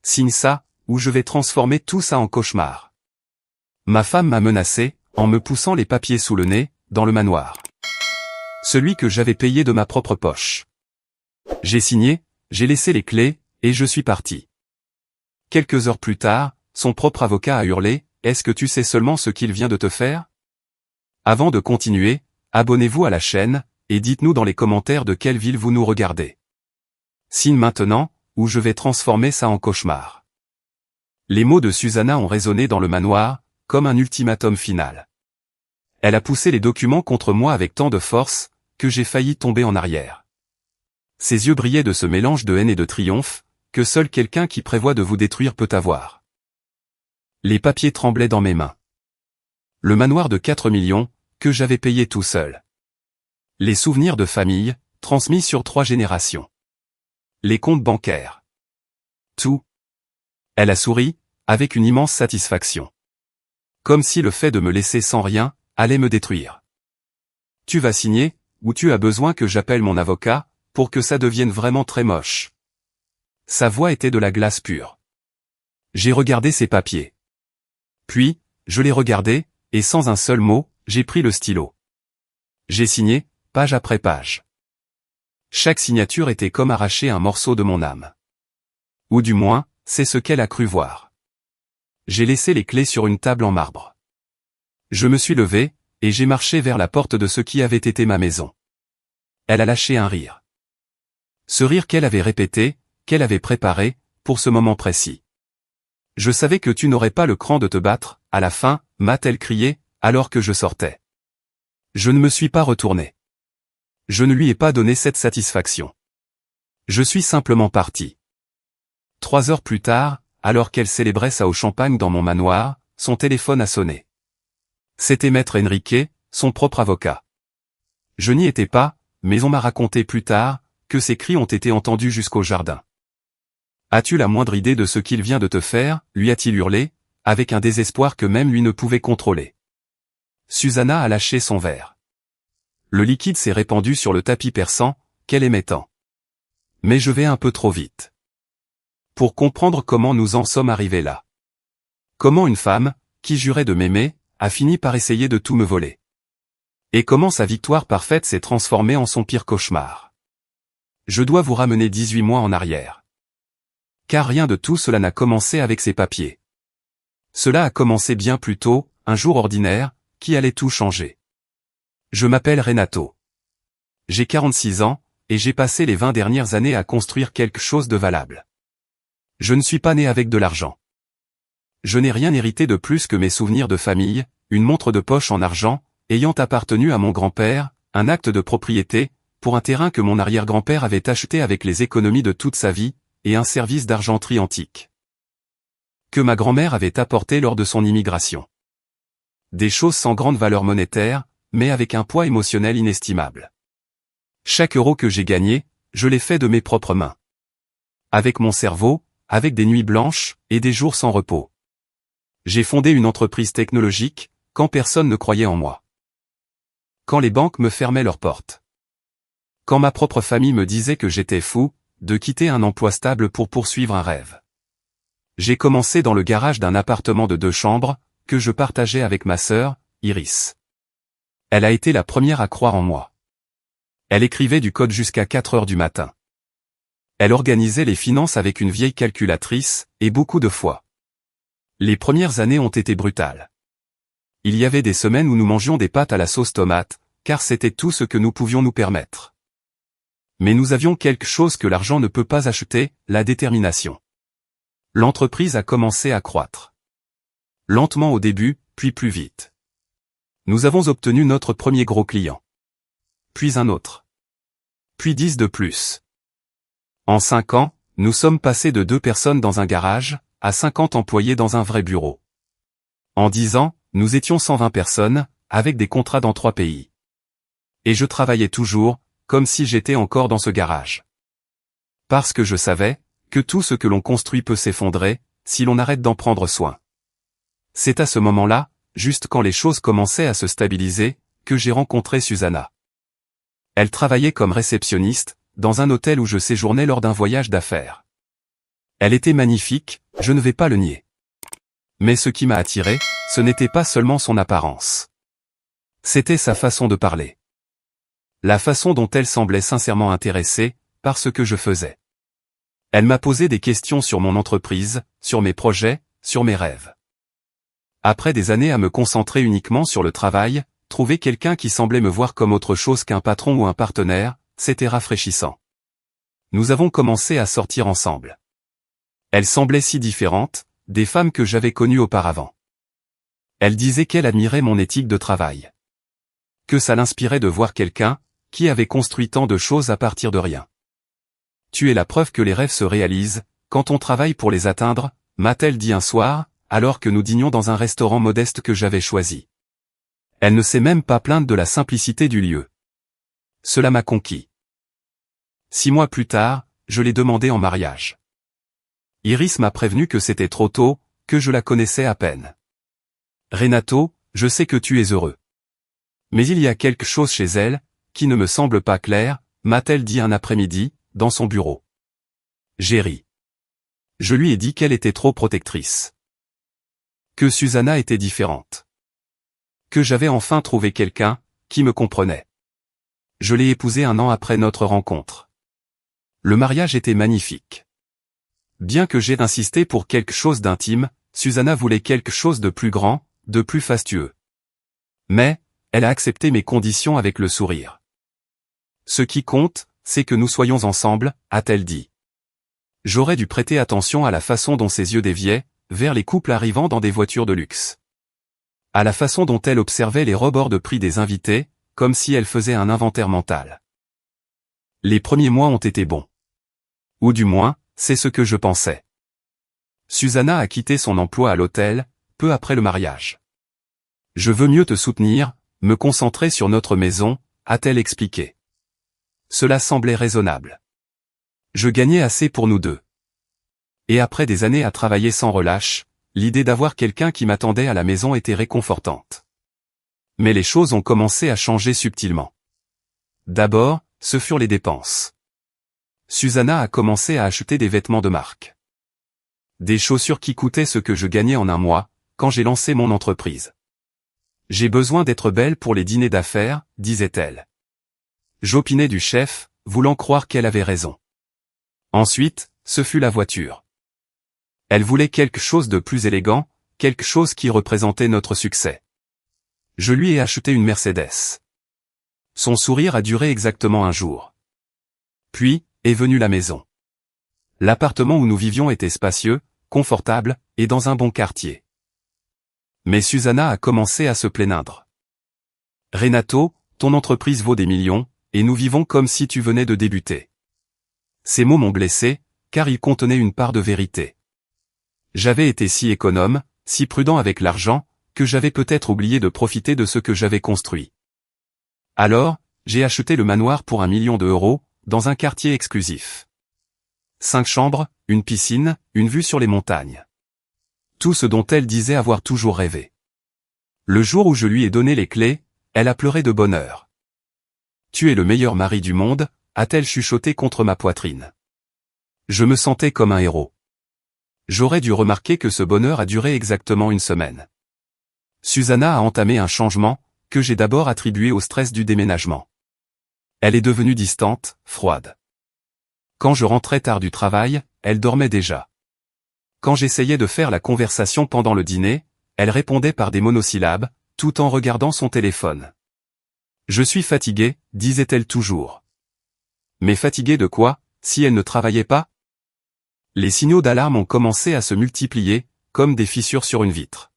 Signe ça, ou je vais transformer tout ça en cauchemar. Ma femme m'a menacé, en me poussant les papiers sous le nez, dans le manoir. Celui que j'avais payé de ma propre poche. J'ai signé, j'ai laissé les clés, et je suis parti. Quelques heures plus tard, son propre avocat a hurlé, « Est-ce que tu sais seulement ce qu'il vient de te faire ?» Avant de continuer, abonnez-vous à la chaîne, et dites-nous dans les commentaires de quelle ville vous nous regardez. Signe maintenant, ou je vais transformer ça en cauchemar. Les mots de Susanna ont résonné dans le manoir, comme un ultimatum final. Elle a poussé les documents contre moi avec tant de force, que j'ai failli tomber en arrière. Ses yeux brillaient de ce mélange de haine et de triomphe, que seul quelqu'un qui prévoit de vous détruire peut avoir. Les papiers tremblaient dans mes mains. Le manoir de 4 millions, que j'avais payé tout seul. Les souvenirs de famille, transmis sur 3 générations. Les comptes bancaires. Tout. Elle a souri, avec une immense satisfaction. Comme si le fait de me laisser sans rien, allait me détruire. Tu vas signer, ou tu as besoin que j'appelle mon avocat, pour que ça devienne vraiment très moche. Sa voix était de la glace pure. J'ai regardé ses papiers. Puis, je les regardais, et sans un seul mot, j'ai pris le stylo. J'ai signé, page après page. Chaque signature était comme arracher un morceau de mon âme. Ou du moins, c'est ce qu'elle a cru voir. J'ai laissé les clés sur une table en marbre. Je me suis levé, et j'ai marché vers la porte de ce qui avait été ma maison. Elle a lâché un rire. Ce rire qu'elle avait répété, qu'elle avait préparé, pour ce moment précis. Je savais que tu n'aurais pas le cran de te battre, à la fin, m'a-t-elle crié, alors que je sortais. Je ne me suis pas retourné. Je ne lui ai pas donné cette satisfaction. Je suis simplement parti. 3 heures plus tard, alors qu'elle célébrait ça au champagne dans mon manoir, son téléphone a sonné. C'était Maître Enrique, son propre avocat. Je n'y étais pas, mais on m'a raconté plus tard, que ses cris ont été entendus jusqu'au jardin. As-tu la moindre idée de ce qu'il vient de te faire, lui a-t-il hurlé, avec un désespoir que même lui ne pouvait contrôler. Susanna a lâché son verre. Le liquide s'est répandu sur le tapis perçant, qu'elle aimait tant. Mais je vais un peu trop vite. Pour comprendre comment nous en sommes arrivés là. Comment une femme, qui jurait de m'aimer, a fini par essayer de tout me voler. Et comment sa victoire parfaite s'est transformée en son pire cauchemar. Je dois vous ramener 18 mois en arrière. Car rien de tout cela n'a commencé avec ces papiers. Cela a commencé bien plus tôt, un jour ordinaire, qui allait tout changer. Je m'appelle Renato. J'ai 46 ans, et j'ai passé les 20 dernières années à construire quelque chose de valable. Je ne suis pas né avec de l'argent. Je n'ai rien hérité de plus que mes souvenirs de famille, une montre de poche en argent, ayant appartenu à mon grand-père, un acte de propriété, pour un terrain que mon arrière-grand-père avait acheté avec les économies de toute sa vie, et un service d'argenterie antique que ma grand-mère avait apporté lors de son immigration. Des choses sans grande valeur monétaire, mais avec un poids émotionnel inestimable. Chaque euro que j'ai gagné, je l'ai fait de mes propres mains. Avec mon cerveau, avec des nuits blanches, et des jours sans repos. J'ai fondé une entreprise technologique, quand personne ne croyait en moi. Quand les banques me fermaient leurs portes. Quand ma propre famille me disait que j'étais fou, de quitter un emploi stable pour poursuivre un rêve. J'ai commencé dans le garage d'un appartement de 2 chambres, que je partageais avec ma sœur, Iris. Elle a été la première à croire en moi. Elle écrivait du code jusqu'à 4 heures du matin. Elle organisait les finances avec une vieille calculatrice, et beaucoup de fois. Les premières années ont été brutales. Il y avait des semaines où nous mangions des pâtes à la sauce tomate, car c'était tout ce que nous pouvions nous permettre. Mais nous avions quelque chose que l'argent ne peut pas acheter, la détermination. L'entreprise a commencé à croître. Lentement au début, puis plus vite. Nous avons obtenu notre premier gros client. Puis un autre. Puis 10 de plus. En 5 ans, nous sommes passés de 2 personnes dans un garage, à 50 employés dans un vrai bureau. En 10 ans, nous étions 120 personnes, avec des contrats dans 3 pays. Et je travaillais toujours, comme si j'étais encore dans ce garage. Parce que je savais, que tout ce que l'on construit peut s'effondrer, si l'on arrête d'en prendre soin. C'est à ce moment-là, juste quand les choses commençaient à se stabiliser, que j'ai rencontré Susanna. Elle travaillait comme réceptionniste, dans un hôtel où je séjournais lors d'un voyage d'affaires. Elle était magnifique, je ne vais pas le nier. Mais ce qui m'a attiré, ce n'était pas seulement son apparence. C'était sa façon de parler. La façon dont elle semblait sincèrement intéressée par ce que je faisais. Elle m'a posé des questions sur mon entreprise, sur mes projets, sur mes rêves. Après des années à me concentrer uniquement sur le travail, trouver quelqu'un qui semblait me voir comme autre chose qu'un patron ou un partenaire, c'était rafraîchissant. Nous avons commencé à sortir ensemble. Elle semblait si différente des femmes que j'avais connues auparavant. Elle disait qu'elle admirait mon éthique de travail. Que ça l'inspirait de voir quelqu'un qui avait construit tant de choses à partir de rien. Tu es la preuve que les rêves se réalisent quand on travaille pour les atteindre, m'a-t-elle dit un soir, alors que nous dînions dans un restaurant modeste que j'avais choisi. Elle ne s'est même pas plainte de la simplicité du lieu. Cela m'a conquis. 6 mois plus tard, je l'ai demandé en mariage. Iris m'a prévenu que c'était trop tôt, que je la connaissais à peine. Renato, je sais que tu es heureux. Mais il y a quelque chose chez elle, qui ne me semble pas clair, m'a-t-elle dit un après-midi, dans son bureau. J'ai ri. Je lui ai dit qu'elle était trop protectrice. Que Susanna était différente. Que j'avais enfin trouvé quelqu'un, qui me comprenait. Je l'ai épousée 1 an après notre rencontre. Le mariage était magnifique. Bien que j'aie insisté pour quelque chose d'intime, Susanna voulait quelque chose de plus grand, de plus fastueux. Mais, elle a accepté mes conditions avec le sourire. Ce qui compte, c'est que nous soyons ensemble, a-t-elle dit. J'aurais dû prêter attention à la façon dont ses yeux déviaient, vers les couples arrivant dans des voitures de luxe. À la façon dont elle observait les rebords de prix des invités, comme si elle faisait un inventaire mental. Les premiers mois ont été bons. Ou du moins, c'est ce que je pensais. Susanna a quitté son emploi à l'hôtel, peu après le mariage. Je veux mieux te soutenir, me concentrer sur notre maison, a-t-elle expliqué. Cela semblait raisonnable. Je gagnais assez pour nous deux. Et après des années à travailler sans relâche, l'idée d'avoir quelqu'un qui m'attendait à la maison était réconfortante. Mais les choses ont commencé à changer subtilement. D'abord, ce furent les dépenses. Susanna a commencé à acheter des vêtements de marque. Des chaussures qui coûtaient ce que je gagnais en 1 mois, quand j'ai lancé mon entreprise. J'ai besoin d'être belle pour les dîners d'affaires, disait-elle. J'opinais du chef, voulant croire qu'elle avait raison. Ensuite, ce fut la voiture. Elle voulait quelque chose de plus élégant, quelque chose qui représentait notre succès. Je lui ai acheté une Mercedes. Son sourire a duré exactement 1 jour. Puis, est venue la maison. L'appartement où nous vivions était spacieux, confortable, et dans un bon quartier. Mais Susanna a commencé à se plaindre. Renato, ton entreprise vaut des millions, et nous vivons comme si tu venais de débuter. Ces mots m'ont blessé, car ils contenaient une part de vérité. J'avais été si économe, si prudent avec l'argent, que j'avais peut-être oublié de profiter de ce que j'avais construit. Alors, j'ai acheté le manoir pour 1 million d'euros, dans un quartier exclusif. 5 chambres, une piscine, une vue sur les montagnes. Tout ce dont elle disait avoir toujours rêvé. Le jour où je lui ai donné les clés, elle a pleuré de bonheur. Tu es le meilleur mari du monde, a-t-elle chuchoté contre ma poitrine. Je me sentais comme un héros. J'aurais dû remarquer que ce bonheur a duré exactement 1 semaine. Susanna a entamé un changement, que j'ai d'abord attribué au stress du déménagement. Elle est devenue distante, froide. Quand je rentrais tard du travail, elle dormait déjà. Quand j'essayais de faire la conversation pendant le dîner, elle répondait par des monosyllabes, tout en regardant son téléphone. Je suis fatiguée, disait-elle toujours. Mais fatiguée de quoi, si elle ne travaillait pas? Les signaux d'alarme ont commencé à se multiplier, comme des fissures sur une vitre.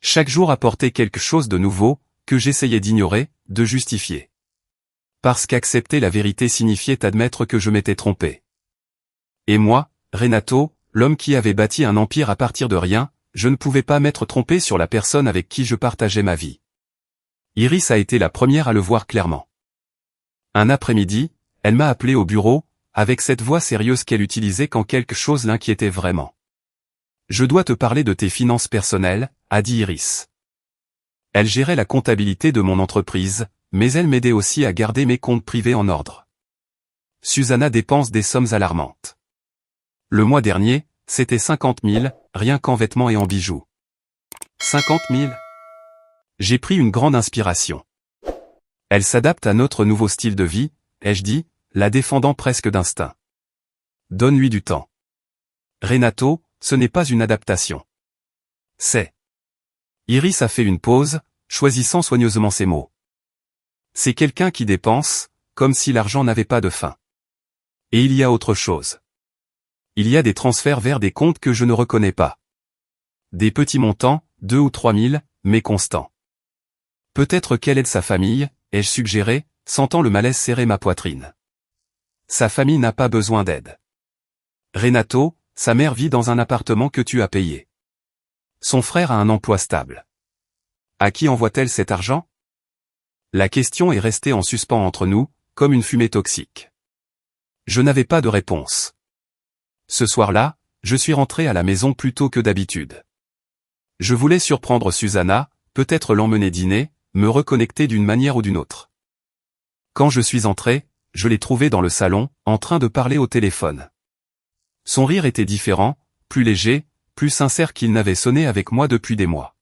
Chaque jour apportait quelque chose de nouveau, que j'essayais d'ignorer, de justifier. Parce qu'accepter la vérité signifiait admettre que je m'étais trompé. Et moi, Renato, l'homme qui avait bâti un empire à partir de rien, je ne pouvais pas m'être trompé sur la personne avec qui je partageais ma vie. Iris a été la première à le voir clairement. Un après-midi, elle m'a appelé au bureau, avec cette voix sérieuse qu'elle utilisait quand quelque chose l'inquiétait vraiment. Je dois te parler de tes finances personnelles, a dit Iris. Elle gérait la comptabilité de mon entreprise, mais elle m'aidait aussi à garder mes comptes privés en ordre. Susanna dépense des sommes alarmantes. Le mois dernier, c'était 50 000, rien qu'en vêtements et en bijoux. 50 000 ? J'ai pris une grande inspiration. Elle s'adapte à notre nouveau style de vie, ai-je dit, la défendant presque d'instinct. Donne-lui du temps. Renato, ce n'est pas une adaptation. C'est. Iris a fait une pause, choisissant soigneusement ses mots. C'est quelqu'un qui dépense, comme si l'argent n'avait pas de fin. Et il y a autre chose. Il y a des transferts vers des comptes que je ne reconnais pas. Des petits montants, 2 ou 3 000, mais constants. Peut-être qu'elle aide sa famille, ai-je suggéré, sentant le malaise serrer ma poitrine. Sa famille n'a pas besoin d'aide. Renato, sa mère vit dans un appartement que tu as payé. Son frère a un emploi stable. À qui envoie-t-elle cet argent? La question est restée en suspens entre nous, comme une fumée toxique. Je n'avais pas de réponse. Ce soir-là, je suis rentré à la maison plus tôt que d'habitude. Je voulais surprendre Susanna, peut-être l'emmener dîner, me reconnecter d'une manière ou d'une autre. Quand je suis entré, je l'ai trouvée dans le salon, en train de parler au téléphone. Son rire était différent, plus léger, plus sincère qu'il n'avait sonné avec moi depuis des mois.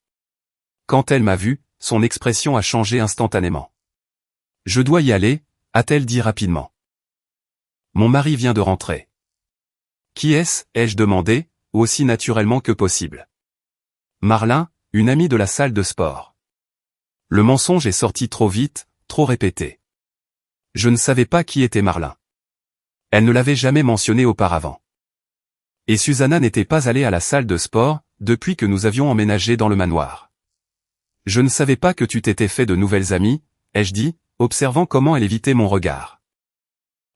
Quand elle m'a vu, son expression a changé instantanément. « Je dois y aller », a-t-elle dit rapidement. « Mon mari vient de rentrer. » « Qui est-ce » ai-je demandé, aussi naturellement que possible. « Marlin, une amie de la salle de sport. » Le mensonge est sorti trop vite, trop répété. Je ne savais pas qui était Marlin. Elle ne l'avait jamais mentionné auparavant. Et Susanna n'était pas allée à la salle de sport, depuis que nous avions emménagé dans le manoir. Je ne savais pas que tu t'étais fait de nouvelles amies, ai-je dit, observant comment elle évitait mon regard.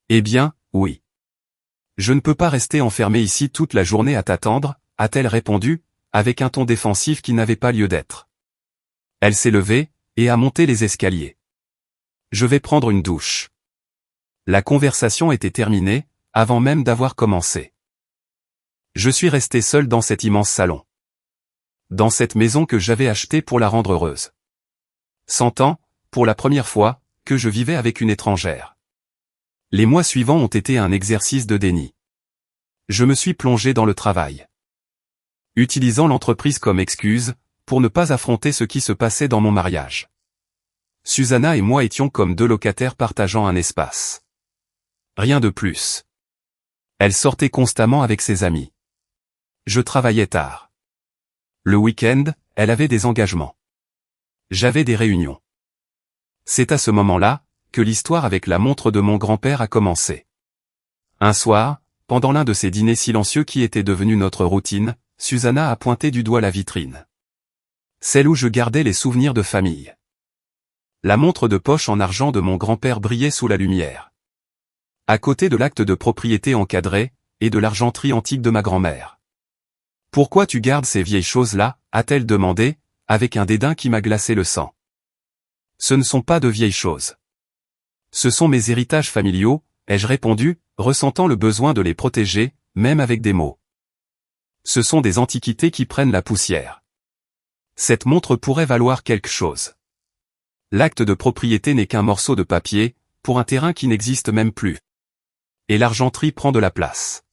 Eh bien, oui. Je ne peux pas rester enfermé ici toute la journée à t'attendre, a-t-elle répondu, avec un ton défensif qui n'avait pas lieu d'être. Elle s'est levée, et a monté les escaliers. Je vais prendre une douche. La conversation était terminée, avant même d'avoir commencé. Je suis resté seul dans cet immense salon. Dans cette maison que j'avais achetée pour la rendre heureuse. Sentant, pour la première fois, que je vivais avec une étrangère. Les mois suivants ont été un exercice de déni. Je me suis plongé dans le travail. Utilisant l'entreprise comme excuse, pour ne pas affronter ce qui se passait dans mon mariage. Susanna et moi étions comme deux locataires partageant un espace. Rien de plus. Elle sortait constamment avec ses amis. Je travaillais tard. Le week-end, elle avait des engagements. J'avais des réunions. C'est à ce moment-là, que l'histoire avec la montre de mon grand-père a commencé. Un soir, pendant l'un de ces dîners silencieux qui étaient devenus notre routine, Susanna a pointé du doigt la vitrine. Celle où je gardais les souvenirs de famille. La montre de poche en argent de mon grand-père brillait sous la lumière. À côté de l'acte de propriété encadré, et de l'argenterie antique de ma grand-mère. « Pourquoi tu gardes ces vieilles choses-là » a-t-elle demandé, avec un dédain qui m'a glacé le sang. Ce ne sont pas de vieilles choses. Ce sont mes héritages familiaux, ai-je répondu, ressentant le besoin de les protéger, même avec des mots. Ce sont des antiquités qui prennent la poussière. Cette montre pourrait valoir quelque chose. L'acte de propriété n'est qu'un morceau de papier, pour un terrain qui n'existe même plus. Et l'argenterie prend de la place.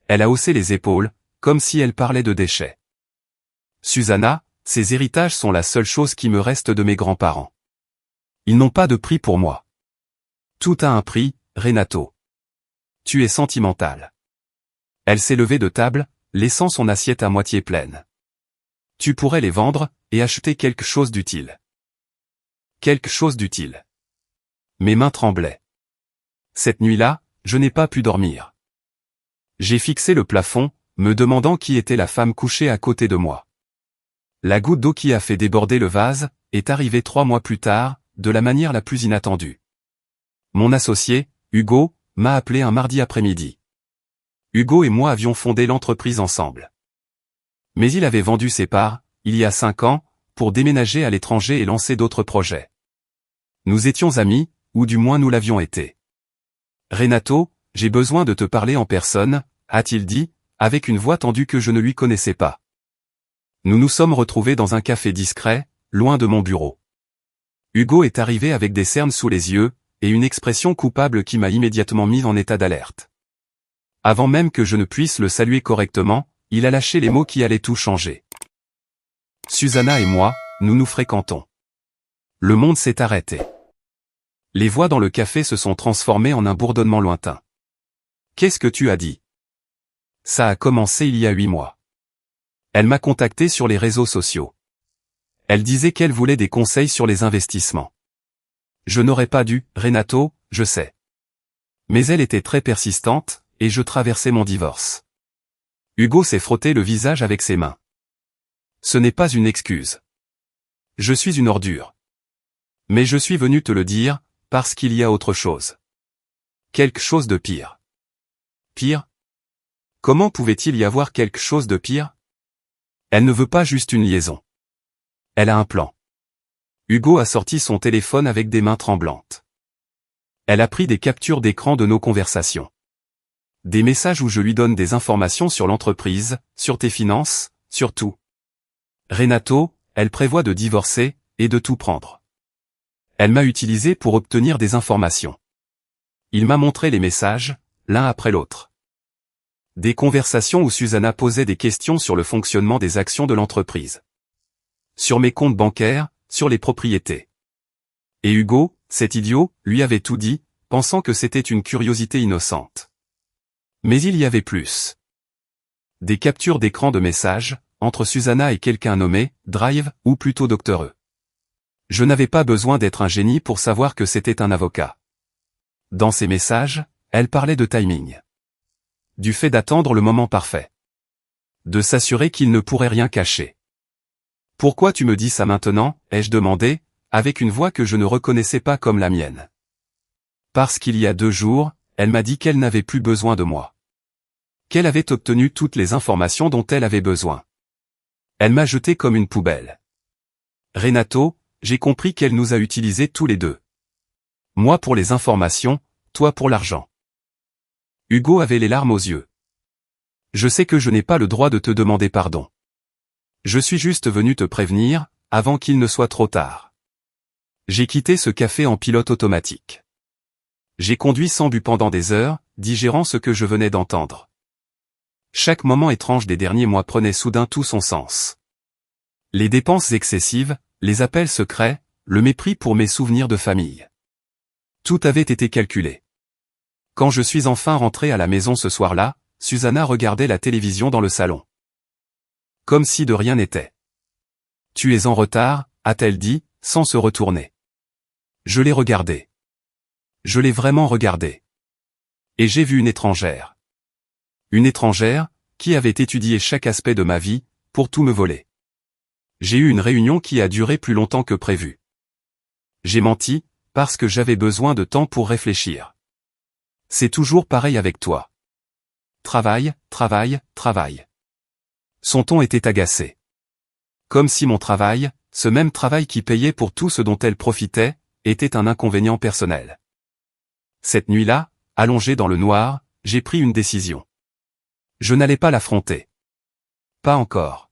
Elle a haussé les épaules, comme si elle parlait de déchets. Susanna, ces héritages sont la seule chose qui me reste de mes grands-parents. Ils n'ont pas de prix pour moi. Tout a un prix, Renato. Tu es sentimental. Elle s'est levée de table, laissant son assiette à moitié pleine. Tu pourrais les vendre, et acheter quelque chose d'utile. Quelque chose d'utile. Mes mains tremblaient. Cette nuit-là, je n'ai pas pu dormir. J'ai fixé le plafond, me demandant qui était la femme couchée à côté de moi. La goutte d'eau qui a fait déborder le vase, est arrivée 3 mois plus tard, de la manière la plus inattendue. Mon associé, Hugo, m'a appelé un mardi après-midi. Hugo et moi avions fondé l'entreprise ensemble. Mais il avait vendu ses parts, il y a 5 ans, pour déménager à l'étranger et lancer d'autres projets. Nous étions amis, ou du moins nous l'avions été. Renato, j'ai besoin de te parler en personne, a-t-il dit, avec une voix tendue que je ne lui connaissais pas. Nous nous sommes retrouvés dans un café discret, loin de mon bureau. Hugo est arrivé avec des cernes sous les yeux, et une expression coupable qui m'a immédiatement mis en état d'alerte. Avant même que je ne puisse le saluer correctement, il a lâché les mots qui allaient tout changer. Susanna et moi, nous nous fréquentons. Le monde s'est arrêté. Les voix dans le café se sont transformées en un bourdonnement lointain. Qu'est-ce que tu as dit? Ça a commencé il y a 8 mois. Elle m'a contacté sur les réseaux sociaux. Elle disait qu'elle voulait des conseils sur les investissements. Je n'aurais pas dû, Renato, je sais. Mais elle était très persistante, et je traversais mon divorce. Hugo s'est frotté le visage avec ses mains. Ce n'est pas une excuse. Je suis une ordure. Mais je suis venu te le dire, parce qu'il y a autre chose. Quelque chose de pire. Pire? Comment pouvait-il y avoir quelque chose de pire? Elle ne veut pas juste une liaison. Elle a un plan. Hugo a sorti son téléphone avec des mains tremblantes. Elle a pris des captures d'écran de nos conversations. Des messages où je lui donne des informations sur l'entreprise, sur tes finances, sur tout. Renato, elle prévoit de divorcer, et de tout prendre. Elle m'a utilisé pour obtenir des informations. Il m'a montré les messages, l'un après l'autre. Des conversations où Susanna posait des questions sur le fonctionnement des actions de l'entreprise. Sur mes comptes bancaires, sur les propriétés. Et Hugo, cet idiot, lui avait tout dit, pensant que c'était une curiosité innocente. Mais il y avait plus. Des captures d'écran de messages, entre Susanna et quelqu'un nommé, Drive, ou plutôt Dr. E. Je n'avais pas besoin d'être un génie pour savoir que c'était un avocat. Dans ces messages, elle parlait de timing. Du fait d'attendre le moment parfait. De s'assurer qu'il ne pourrait rien cacher. Pourquoi tu me dis ça maintenant, ai-je demandé, avec une voix que je ne reconnaissais pas comme la mienne. Parce qu'il y a 2 jours, elle m'a dit qu'elle n'avait plus besoin de moi. Qu'elle avait obtenu toutes les informations dont elle avait besoin. Elle m'a jeté comme une poubelle. Renato, j'ai compris qu'elle nous a utilisés tous les deux. Moi pour les informations, toi pour l'argent. Hugo avait les larmes aux yeux. Je sais que je n'ai pas le droit de te demander pardon. Je suis juste venu te prévenir, avant qu'il ne soit trop tard. J'ai quitté ce café en pilote automatique. J'ai conduit sans but pendant des heures, digérant ce que je venais d'entendre. Chaque moment étrange des derniers mois prenait soudain tout son sens. Les dépenses excessives, les appels secrets, le mépris pour mes souvenirs de famille. Tout avait été calculé. Quand je suis enfin rentré à la maison ce soir-là, Susanna regardait la télévision dans le salon. Comme si de rien n'était. « Tu es en retard », a-t-elle dit, sans se retourner. Je l'ai regardé. Je l'ai vraiment regardé. Et j'ai vu une étrangère. Une étrangère, qui avait étudié chaque aspect de ma vie, pour tout me voler. J'ai eu une réunion qui a duré plus longtemps que prévu. J'ai menti, parce que j'avais besoin de temps pour réfléchir. C'est toujours pareil avec toi. Travail, travail, travail. Son ton était agacé. Comme si mon travail, ce même travail qui payait pour tout ce dont elle profitait, était un inconvénient personnel. Cette nuit-là, allongé dans le noir, j'ai pris une décision. Je n'allais pas l'affronter. Pas encore.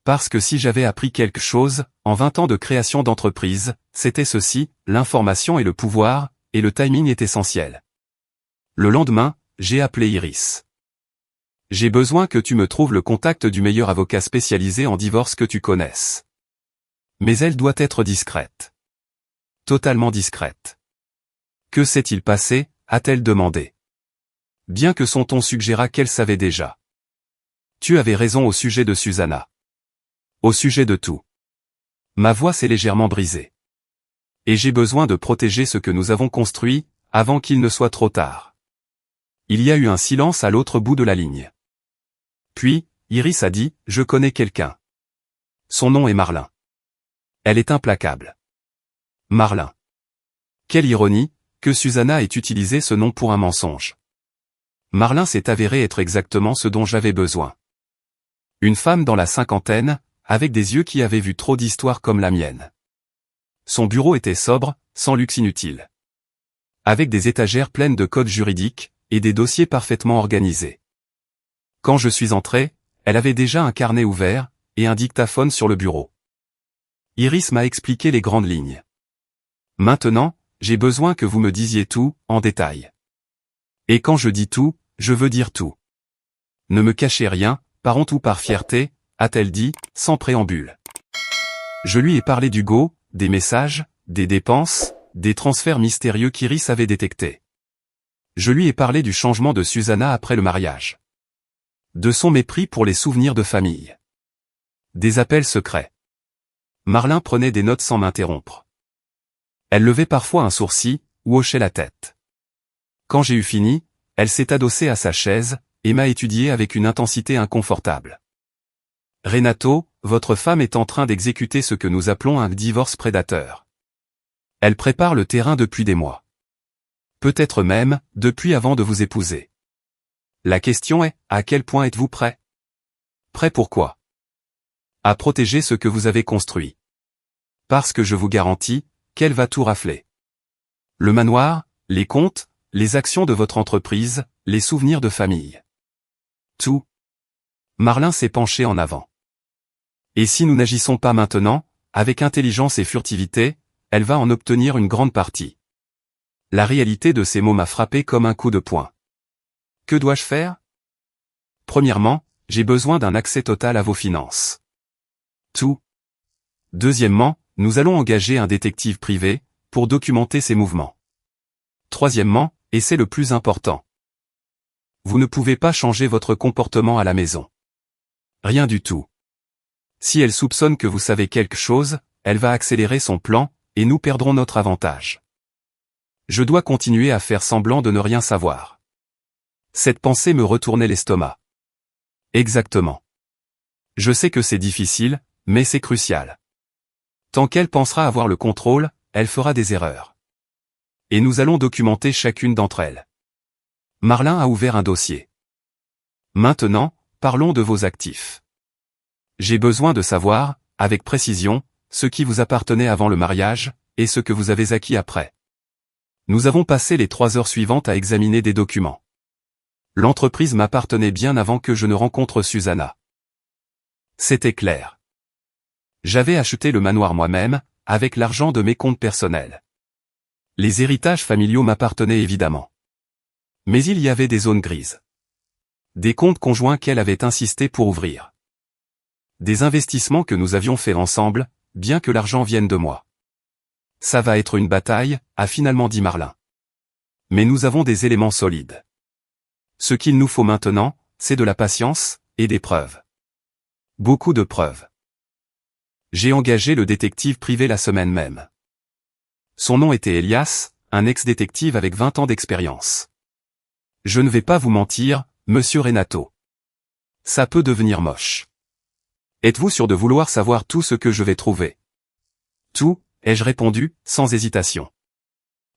Parce que si j'avais appris quelque chose, en 20 ans de création d'entreprise, c'était ceci, l'information et le pouvoir, et le timing est essentiel. Le lendemain, j'ai appelé Iris. J'ai besoin que tu me trouves le contact du meilleur avocat spécialisé en divorce que tu connaisses. Mais elle doit être discrète. Totalement discrète. Que s'est-il passé, a-t-elle demandé. Bien que son ton suggéra qu'elle savait déjà. Tu avais raison au sujet de Susanna. Au sujet de tout. Ma voix s'est légèrement brisée. Et j'ai besoin de protéger ce que nous avons construit, avant qu'il ne soit trop tard. Il y a eu un silence à l'autre bout de la ligne. Puis, Iris a dit, je connais quelqu'un. Son nom est Marlin. Elle est implacable. Marlin. Quelle ironie, que Susanna ait utilisé ce nom pour un mensonge. Marlin s'est avéré être exactement ce dont j'avais besoin. Une femme dans la cinquantaine, avec des yeux qui avaient vu trop d'histoires comme la mienne. Son bureau était sobre, sans luxe inutile. Avec des étagères pleines de codes juridiques, et des dossiers parfaitement organisés. Quand je suis entré, elle avait déjà un carnet ouvert, et un dictaphone sur le bureau. Iris m'a expliqué les grandes lignes. Maintenant, j'ai besoin que vous me disiez tout, en détail. Et quand je dis tout, Je veux dire tout. Ne me cachez rien, par honte ou par fierté, a-t-elle dit, sans préambule. Je lui ai parlé d'Hugo, des messages, des dépenses, des transferts mystérieux qu'Iris avait détectés. Je lui ai parlé du changement de Susanna après le mariage. De son mépris pour les souvenirs de famille. Des appels secrets. Marlin prenait des notes sans m'interrompre. Elle levait parfois un sourcil, ou hochait la tête. Quand j'ai eu fini, elle s'est adossée à sa chaise, et m'a étudié avec une intensité inconfortable. Renato, votre femme est en train d'exécuter ce que nous appelons un divorce prédateur. Elle prépare le terrain depuis des mois. Peut-être même, depuis avant de vous épouser. La question est, à quel point êtes-vous prêt? Prêt pour quoi? À protéger ce que vous avez construit. Parce que je vous garantis, qu'elle va tout rafler. Le manoir, les comptes, les actions de votre entreprise, les souvenirs de famille. Tout. Marlin s'est penché en avant. Et si nous n'agissons pas maintenant, avec intelligence et furtivité, elle va en obtenir une grande partie. La réalité de ces mots m'a frappé comme un coup de poing. Que dois-je faire? Premièrement, j'ai besoin d'un accès total à vos finances. Tout. Deuxièmement, nous allons engager un détective privé, pour documenter ses mouvements. Troisièmement, et c'est le plus important. Vous ne pouvez pas changer votre comportement à la maison. Rien du tout. Si elle soupçonne que vous savez quelque chose, elle va accélérer son plan, et nous perdrons notre avantage. Je dois continuer à faire semblant de ne rien savoir. Cette pensée me retournait l'estomac. Exactement. Je sais que c'est difficile, mais c'est crucial. Tant qu'elle pensera avoir le contrôle, elle fera des erreurs. Et nous allons documenter chacune d'entre elles. Marlin a ouvert un dossier. Maintenant, parlons de vos actifs. J'ai besoin de savoir, avec précision, ce qui vous appartenait avant le mariage, et ce que vous avez acquis après. Nous avons passé les 3 heures suivantes à examiner des documents. L'entreprise m'appartenait bien avant que je ne rencontre Susanna. C'était clair. J'avais acheté le manoir moi-même, avec l'argent de mes comptes personnels. Les héritages familiaux m'appartenaient évidemment. Mais il y avait des zones grises. Des comptes conjoints qu'elle avait insisté pour ouvrir. Des investissements que nous avions faits ensemble, bien que l'argent vienne de moi. Ça va être une bataille, a finalement dit Marlin. Mais nous avons des éléments solides. Ce qu'il nous faut maintenant, c'est de la patience, et des preuves. Beaucoup de preuves. J'ai engagé le détective privé la semaine même. Son nom était Elias, un ex-détective avec 20 ans d'expérience. Je ne vais pas vous mentir, monsieur Renato. Ça peut devenir moche. Êtes-vous sûr de vouloir savoir tout ce que je vais trouver? Tout, ai-je répondu, sans hésitation.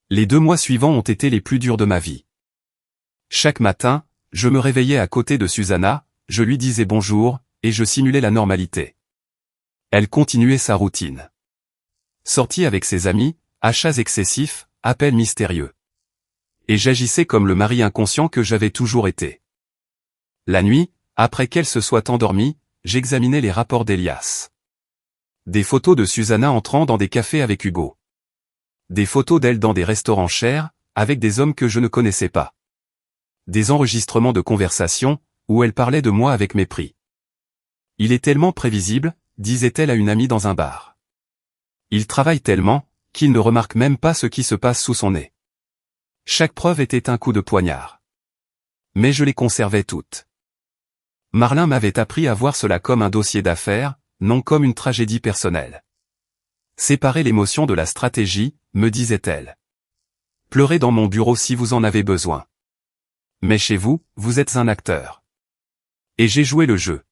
Les 2 mois suivants ont été les plus durs de ma vie. Chaque matin, je me réveillais à côté de Susanna, je lui disais bonjour, et je simulais la normalité. Elle continuait sa routine. Sortie avec ses amis, achats excessifs, appels mystérieux. Et j'agissais comme le mari inconscient que j'avais toujours été. La nuit, après qu'elle se soit endormie, j'examinais les rapports d'Elias. Des photos de Susanna entrant dans des cafés avec Hugo. Des photos d'elle dans des restaurants chers, avec des hommes que je ne connaissais pas. Des enregistrements de conversation, où elle parlait de moi avec mépris. Il est tellement prévisible, disait-elle à une amie dans un bar. Il travaille tellement, qu'il ne remarque même pas ce qui se passe sous son nez. Chaque preuve était un coup de poignard. Mais je les conservais toutes. Marlin m'avait appris à voir cela comme un dossier d'affaires, non comme une tragédie personnelle. Séparez l'émotion de la stratégie, me disait-elle. Pleurez dans mon bureau si vous en avez besoin. Mais chez vous, vous êtes un acteur. Et j'ai joué le jeu.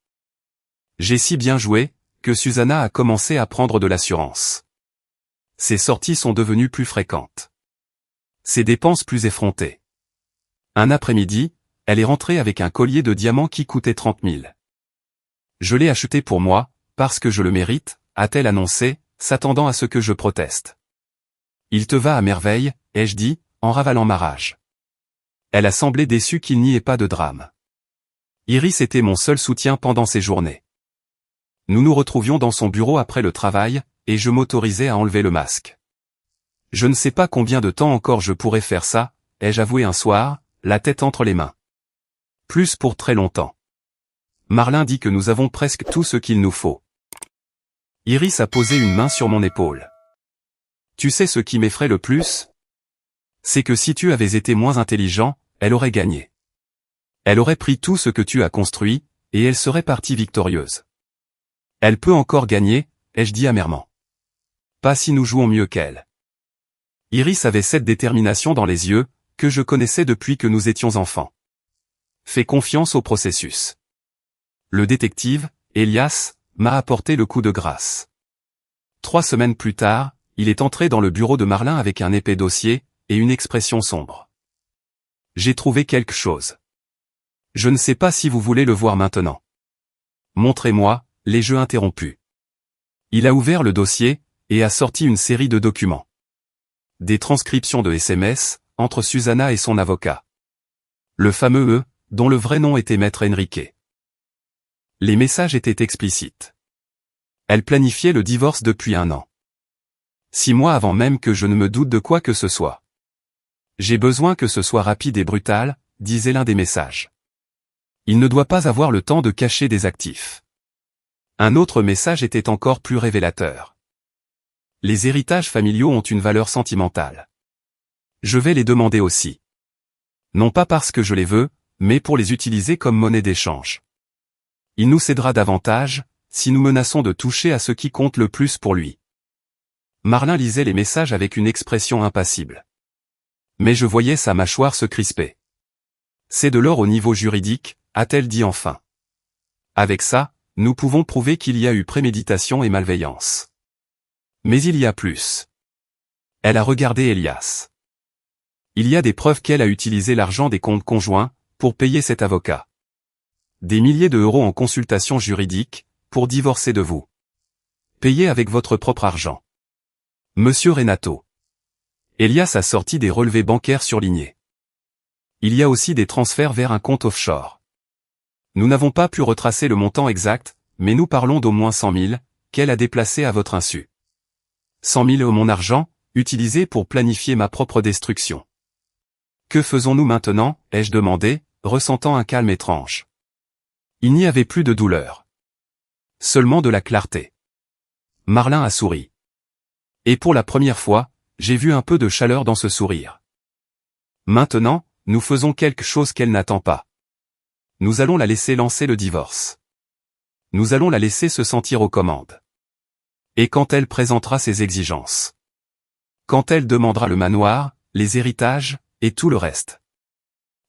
J'ai si bien joué, que Susanna a commencé à prendre de l'assurance. Ses sorties sont devenues plus fréquentes. Ses dépenses plus effrontées. Un après-midi, elle est rentrée avec un collier de diamants qui coûtait 30 000. Je l'ai acheté pour moi, parce que je le mérite, a-t-elle annoncé, s'attendant à ce que je proteste. Il te va à merveille, ai-je dit, en ravalant ma rage. Elle a semblé déçue qu'il n'y ait pas de drame. Iris était mon seul soutien pendant ces journées. Nous nous retrouvions dans son bureau après le travail, et je m'autorisais à enlever le masque. Je ne sais pas combien de temps encore je pourrais faire ça, ai-je avoué un soir, la tête entre les mains. Plus pour très longtemps. Marlin dit que nous avons presque tout ce qu'il nous faut. Iris a posé une main sur mon épaule. Tu sais ce qui m'effraie le plus? C'est que si tu avais été moins intelligent, elle aurait gagné. Elle aurait pris tout ce que tu as construit, et elle serait partie victorieuse. Elle peut encore gagner, ai-je dit amèrement. Pas si nous jouons mieux qu'elle. Iris avait cette détermination dans les yeux, que je connaissais depuis que nous étions enfants. Fais confiance au processus. Le détective, Elias, m'a apporté le coup de grâce. 3 semaines plus tard, il est entré dans le bureau de Marlin avec un épais dossier, et une expression sombre. J'ai trouvé quelque chose. Je ne sais pas si vous voulez le voir maintenant. Montrez-moi, les jeux interrompus. Il a ouvert le dossier, et a sorti une série de documents. Des transcriptions de SMS, entre Susanna et son avocat. Le fameux E, dont le vrai nom était Maître Enrique. Les messages étaient explicites. Elle planifiait le divorce depuis 1 an. 6 mois avant même que je ne me doute de quoi que ce soit. J'ai besoin que ce soit rapide et brutal, disait l'un des messages. Il ne doit pas avoir le temps de cacher des actifs. Un autre message était encore plus révélateur. Les héritages familiaux ont une valeur sentimentale. Je vais les demander aussi. Non pas parce que je les veux, mais pour les utiliser comme monnaie d'échange. Il nous cédera davantage, si nous menaçons de toucher à ce qui compte le plus pour lui. Marlin lisait les messages avec une expression impassible. Mais je voyais sa mâchoire se crisper. C'est de l'or au niveau juridique, a-t-elle dit enfin. Avec ça, nous pouvons prouver qu'il y a eu préméditation et malveillance. Mais il y a plus. Elle a regardé Elias. Il y a des preuves qu'elle a utilisé l'argent des comptes conjoints, pour payer cet avocat. Des milliers d'euros en consultation juridique, pour divorcer de vous. Payez avec votre propre argent. Monsieur Renato. Elias a sorti des relevés bancaires surlignés. Il y a aussi des transferts vers un compte offshore. Nous n'avons pas pu retracer le montant exact, mais nous parlons d'au moins 100 000, qu'elle a déplacés à votre insu. 100 000 mon argent, utilisé pour planifier ma propre destruction. Que faisons-nous maintenant, ai-je demandé, ressentant un calme étrange. Il n'y avait plus de douleur. Seulement de la clarté. Marlin a souri. Et pour la première fois, j'ai vu un peu de chaleur dans ce sourire. Maintenant, nous faisons quelque chose qu'elle n'attend pas. Nous allons la laisser lancer le divorce. Nous allons la laisser se sentir aux commandes. Et quand elle présentera ses exigences. Quand elle demandera le manoir, les héritages, et tout le reste.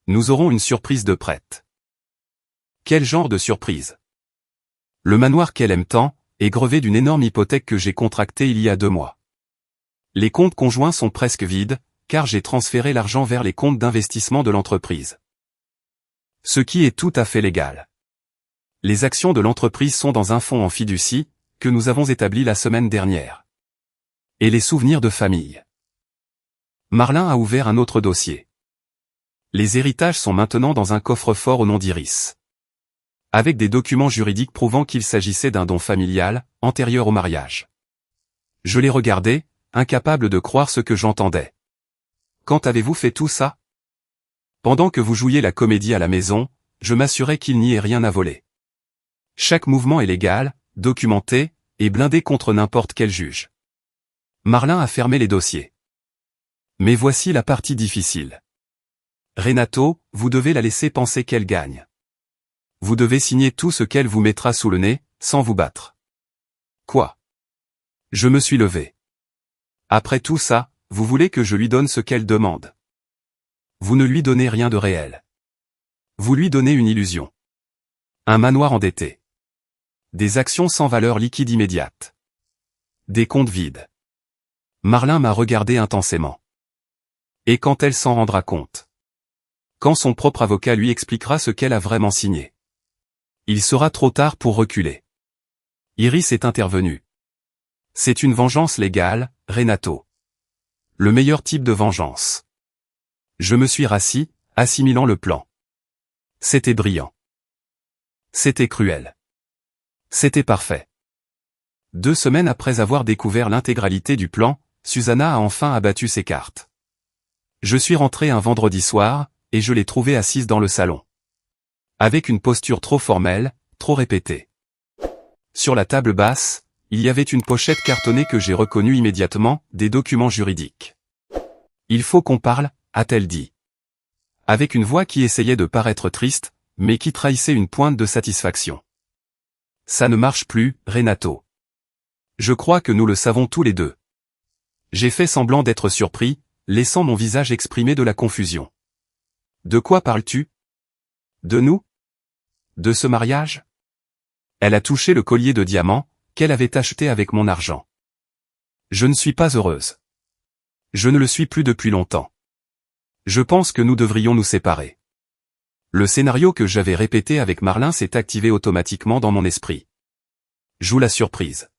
Nous aurons une surprise de prête. Quel genre de surprise? Le manoir qu'elle aime tant, est grevé d'une énorme hypothèque que j'ai contractée il y a 2 mois. Les comptes conjoints sont presque vides, car j'ai transféré l'argent vers les comptes d'investissement de l'entreprise. Ce qui est tout à fait légal. Les actions de l'entreprise sont dans un fonds en fiducie, que nous avons établi la semaine dernière. Et les souvenirs de famille. Marlin a ouvert un autre dossier. Les héritages sont maintenant dans un coffre-fort au nom d'Iris. Avec des documents juridiques prouvant qu'il s'agissait d'un don familial, antérieur au mariage. Je les regardais, incapable de croire ce que j'entendais. Quand avez-vous fait tout ça? Pendant que vous jouiez la comédie à la maison, je m'assurais qu'il n'y ait rien à voler. Chaque mouvement est légal, documenté, et blindé contre n'importe quel juge. Marlin a fermé les dossiers. Mais voici la partie difficile. Renato, vous devez la laisser penser qu'elle gagne. Vous devez signer tout ce qu'elle vous mettra sous le nez, sans vous battre. Quoi? Je me suis levé. Après tout ça, vous voulez que je lui donne ce qu'elle demande. Vous ne lui donnez rien de réel. Vous lui donnez une illusion. Un manoir endetté. Des actions sans valeur liquide immédiate. Des comptes vides. Marlin m'a regardé intensément. Et quand elle s'en rendra compte? Quand son propre avocat lui expliquera ce qu'elle a vraiment signé? Il sera trop tard pour reculer. Iris est intervenue. C'est une vengeance légale, Renato. Le meilleur type de vengeance. Je me suis rassis, assimilant le plan. C'était brillant. C'était cruel. C'était parfait. 2 semaines après avoir découvert l'intégralité du plan, Susanna a enfin abattu ses cartes. Je suis rentré un vendredi soir, et je l'ai trouvée assise dans le salon. Avec une posture trop formelle, trop répétée. Sur la table basse, il y avait une pochette cartonnée que j'ai reconnue immédiatement, des documents juridiques. Il faut qu'on parle, a-t-elle dit. Avec une voix qui essayait de paraître triste, mais qui trahissait une pointe de satisfaction. Ça ne marche plus, Renato. Je crois que nous le savons tous les deux. J'ai fait semblant d'être surpris, laissant mon visage exprimer de la confusion. De quoi parles-tu? De nous? De ce mariage? Elle a touché le collier de diamants, qu'elle avait acheté avec mon argent. Je ne suis pas heureuse. Je ne le suis plus depuis longtemps. Je pense que nous devrions nous séparer. Le scénario que j'avais répété avec Marlin s'est activé automatiquement dans mon esprit. Joue la surprise.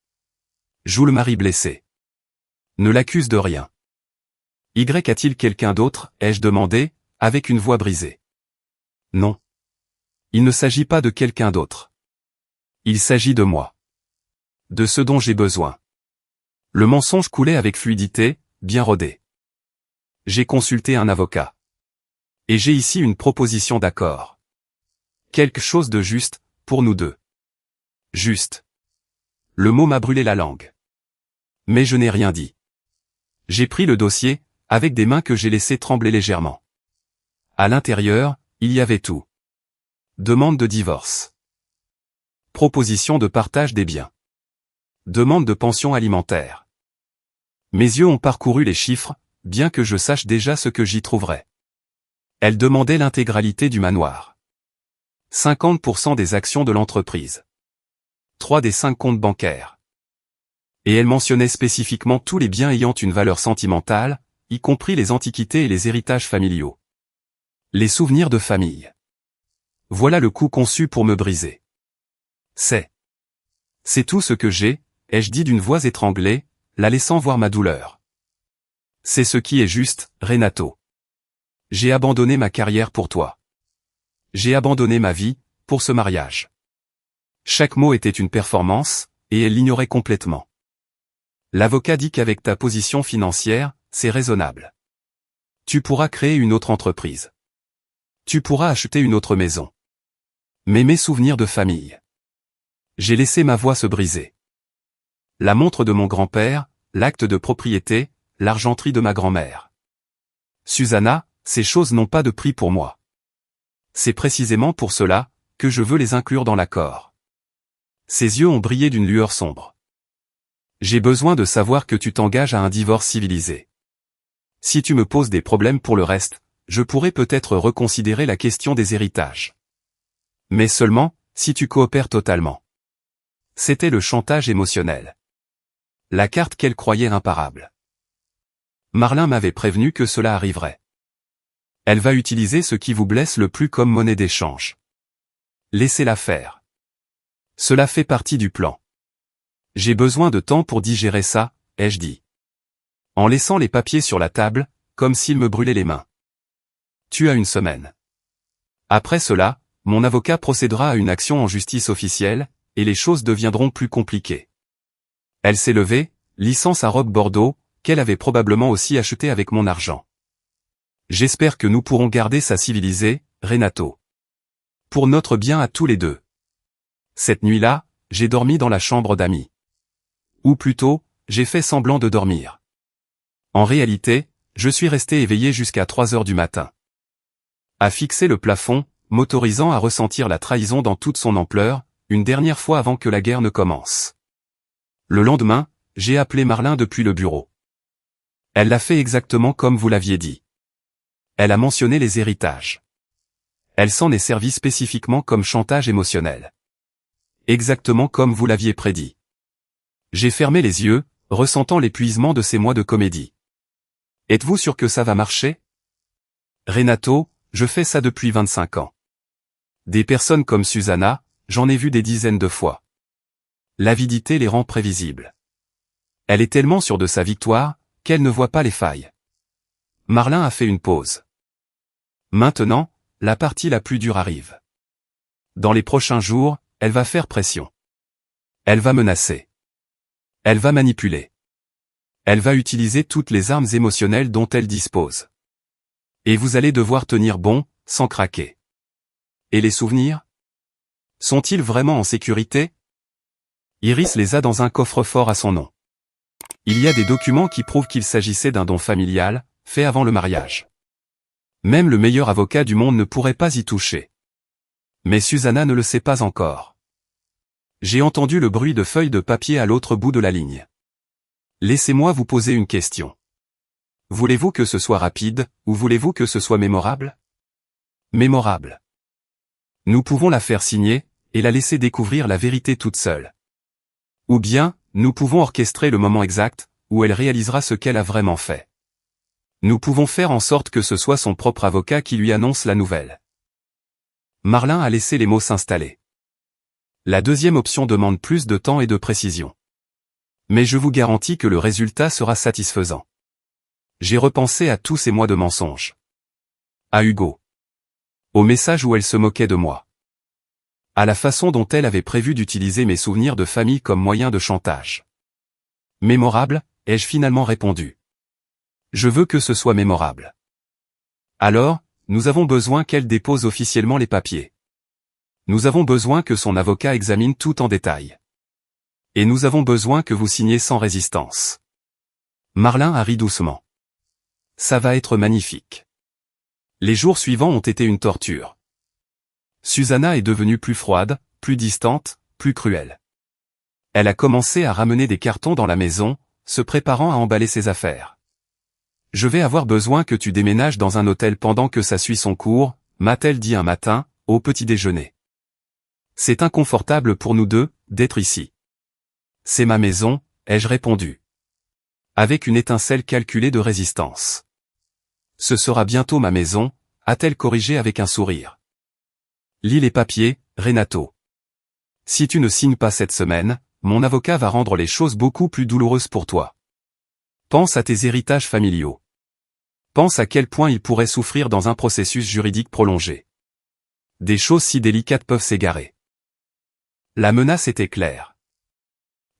Joue le mari blessé. Ne l'accuse de rien. Y a-t-il quelqu'un d'autre, ai-je demandé, avec une voix brisée. Non. Il ne s'agit pas de quelqu'un d'autre. Il s'agit de moi. De ce dont j'ai besoin. Le mensonge coulait avec fluidité, bien rodé. J'ai consulté un avocat. Et j'ai ici une proposition d'accord. Quelque chose de juste, pour nous deux. Juste. Le mot m'a brûlé la langue. Mais je n'ai rien dit. J'ai pris le dossier, avec des mains que j'ai laissées trembler légèrement. À l'intérieur, il y avait tout. Demande de divorce. Proposition de partage des biens. Demande de pension alimentaire. Mes yeux ont parcouru les chiffres, bien que je sache déjà ce que j'y trouverais. Elle demandait l'intégralité du manoir. 50% des actions de l'entreprise. 3 des 5 comptes bancaires. Et elle mentionnait spécifiquement tous les biens ayant une valeur sentimentale, y compris les antiquités et les héritages familiaux. Les souvenirs de famille. Voilà le coup conçu pour me briser. C'est tout ce que j'ai, ai-je dit d'une voix étranglée, la laissant voir ma douleur. C'est ce qui est juste, Renato. J'ai abandonné ma carrière pour toi. J'ai abandonné ma vie, pour ce mariage. Chaque mot était une performance, et elle l'ignorait complètement. L'avocat dit qu'avec ta position financière, c'est raisonnable. Tu pourras créer une autre entreprise. Tu pourras acheter une autre maison. Mais mes souvenirs de famille. J'ai laissé ma voix se briser. La montre de mon grand-père, l'acte de propriété, l'argenterie de ma grand-mère. Susanna, ces choses n'ont pas de prix pour moi. C'est précisément pour cela, que je veux les inclure dans l'accord. Ses yeux ont brillé d'une lueur sombre. J'ai besoin de savoir que tu t'engages à un divorce civilisé. Si tu me poses des problèmes pour le reste, je pourrais peut-être reconsidérer la question des héritages. Mais seulement, si tu coopères totalement. C'était le chantage émotionnel. La carte qu'elle croyait imparable. Marlin m'avait prévenu que cela arriverait. Elle va utiliser ce qui vous blesse le plus comme monnaie d'échange. Laissez-la faire. Cela fait partie du plan. J'ai besoin de temps pour digérer ça, ai-je dit. En laissant les papiers sur la table, comme s'ils me brûlaient les mains. Tu as une semaine. Après cela, mon avocat procédera à une action en justice officielle, et les choses deviendront plus compliquées. Elle s'est levée, lissant sa robe bordeaux, qu'elle avait probablement aussi achetée avec mon argent. J'espère que nous pourrons garder ça civilisé, Renato. Pour notre bien à tous les deux. Cette nuit-là, j'ai dormi dans la chambre d'amis. Ou plutôt, j'ai fait semblant de dormir. En réalité, je suis resté éveillé jusqu'à 3 heures du matin. À fixer le plafond, m'autorisant à ressentir la trahison dans toute son ampleur, une dernière fois avant que la guerre ne commence. Le lendemain, j'ai appelé Marlin depuis le bureau. Elle l'a fait exactement comme vous l'aviez dit. Elle a mentionné les héritages. Elle s'en est servie spécifiquement comme chantage émotionnel. Exactement comme vous l'aviez prédit. J'ai fermé les yeux, ressentant l'épuisement de ces mois de comédie. Êtes-vous sûr que ça va marcher? Renato, je fais ça depuis 25 ans. Des personnes comme Susanna, j'en ai vu des dizaines de fois. L'avidité les rend prévisibles. Elle est tellement sûre de sa victoire, qu'elle ne voit pas les failles. Marlin a fait une pause. Maintenant, la partie la plus dure arrive. Dans les prochains jours, elle va faire pression. Elle va menacer. Elle va manipuler. Elle va utiliser toutes les armes émotionnelles dont elle dispose. Et vous allez devoir tenir bon, sans craquer. Et les souvenirs? Sont-ils vraiment en sécurité? Iris les a dans un coffre-fort à son nom. Il y a des documents qui prouvent qu'il s'agissait d'un don familial, fait avant le mariage. Même le meilleur avocat du monde ne pourrait pas y toucher. Mais Susanna ne le sait pas encore. J'ai entendu le bruit de feuilles de papier à l'autre bout de la ligne. Laissez-moi vous poser une question. Voulez-vous que ce soit rapide, ou voulez-vous que ce soit mémorable? Mémorable. Nous pouvons la faire signer, et la laisser découvrir la vérité toute seule. Ou bien, nous pouvons orchestrer le moment exact, où elle réalisera ce qu'elle a vraiment fait. Nous pouvons faire en sorte que ce soit son propre avocat qui lui annonce la nouvelle. Marlin a laissé les mots s'installer. La deuxième option demande plus de temps et de précision. Mais je vous garantis que le résultat sera satisfaisant. J'ai repensé à tous ces mois de mensonges. À Hugo. Au message où elle se moquait de moi. À la façon dont elle avait prévu d'utiliser mes souvenirs de famille comme moyen de chantage. Mémorable, ai-je finalement répondu. Je veux que ce soit mémorable. Alors, nous avons besoin qu'elle dépose officiellement les papiers. Nous avons besoin que son avocat examine tout en détail. Et nous avons besoin que vous signiez sans résistance. Marlin a ri doucement. Ça va être magnifique. Les jours suivants ont été une torture. Susanna est devenue plus froide, plus distante, plus cruelle. Elle a commencé à ramener des cartons dans la maison, se préparant à emballer ses affaires. Je vais avoir besoin que tu déménages dans un hôtel pendant que ça suit son cours, m'a-t-elle dit un matin, au petit déjeuner. C'est inconfortable pour nous deux, d'être ici. C'est ma maison, ai-je répondu. Avec une étincelle calculée de résistance. Ce sera bientôt ma maison, a-t-elle corrigé avec un sourire. Lis les papiers, Renato. Si tu ne signes pas cette semaine, mon avocat va rendre les choses beaucoup plus douloureuses pour toi. Pense à tes héritages familiaux. Pense à quel point ils pourraient souffrir dans un processus juridique prolongé. Des choses si délicates peuvent s'égarer. La menace était claire.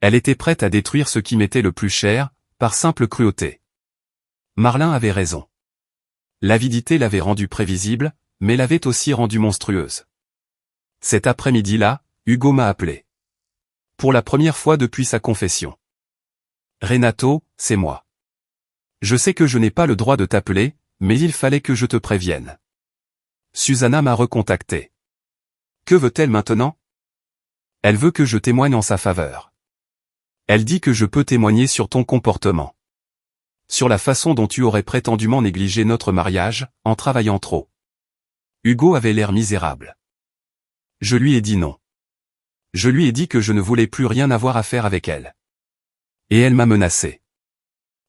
Elle était prête à détruire ce qui m'était le plus cher, par simple cruauté. Marlin avait raison. L'avidité l'avait rendue prévisible, mais l'avait aussi rendue monstrueuse. Cet après-midi-là, Hugo m'a appelé. Pour la première fois depuis sa confession. Renato, c'est moi. Je sais que je n'ai pas le droit de t'appeler, mais il fallait que je te prévienne. Susanna m'a recontacté. Que veut-elle maintenant? Elle veut que je témoigne en sa faveur. Elle dit que je peux témoigner sur ton comportement. Sur la façon dont tu aurais prétendument négligé notre mariage, en travaillant trop. Hugo avait l'air misérable. Je lui ai dit non. Je lui ai dit que je ne voulais plus rien avoir à faire avec elle. Et elle m'a menacé.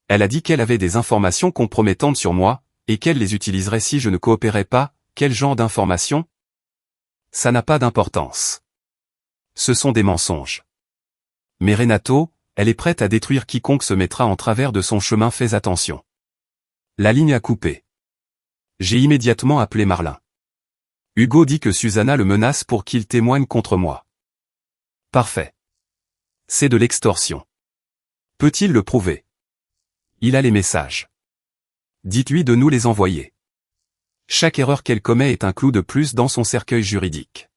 Elle a dit qu'elle avait des informations compromettantes sur moi, et qu'elle les utiliserait si je ne coopérais pas. Quel genre d'informations? Ça n'a pas d'importance. Ce sont des mensonges. Mais Renato, elle est prête à détruire quiconque se mettra en travers de son chemin, fais attention. La ligne a coupé. J'ai immédiatement appelé Marlin. Hugo dit que Susanna le menace pour qu'il témoigne contre moi. Parfait. C'est de l'extorsion. Peut-il le prouver? Il a les messages. Dites-lui de nous les envoyer. Chaque erreur qu'elle commet est un clou de plus dans son cercueil juridique.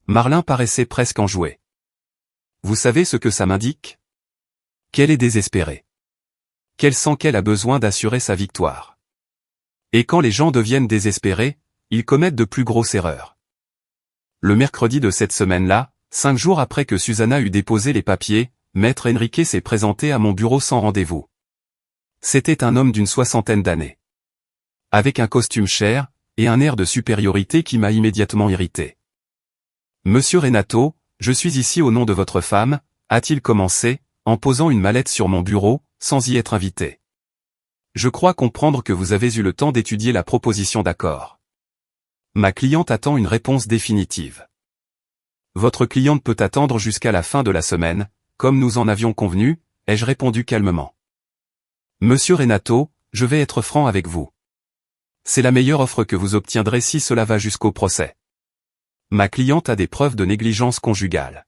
Marlin paraissait presque enjoué. Vous savez ce que ça m'indique? Qu'elle est désespérée. Qu'elle sent qu'elle a besoin d'assurer sa victoire. Et quand les gens deviennent désespérés, ils commettent de plus grosses erreurs. Le mercredi de cette semaine-là, 5 jours après que Susanna eut déposé les papiers, Maître Enrique s'est présenté à mon bureau sans rendez-vous. C'était un homme d'une 60aine d'années. Avec un costume cher, et un air de supériorité qui m'a immédiatement irrité. Monsieur Renato, je suis ici au nom de votre femme, a-t-il commencé, en posant une mallette sur mon bureau, sans y être invité. Je crois comprendre que vous avez eu le temps d'étudier la proposition d'accord. Ma cliente attend une réponse définitive. Votre cliente peut attendre jusqu'à la fin de la semaine, comme nous en avions convenu, ai-je répondu calmement. Monsieur Renato, je vais être franc avec vous. C'est la meilleure offre que vous obtiendrez si cela va jusqu'au procès. Ma cliente a des preuves de négligence conjugale.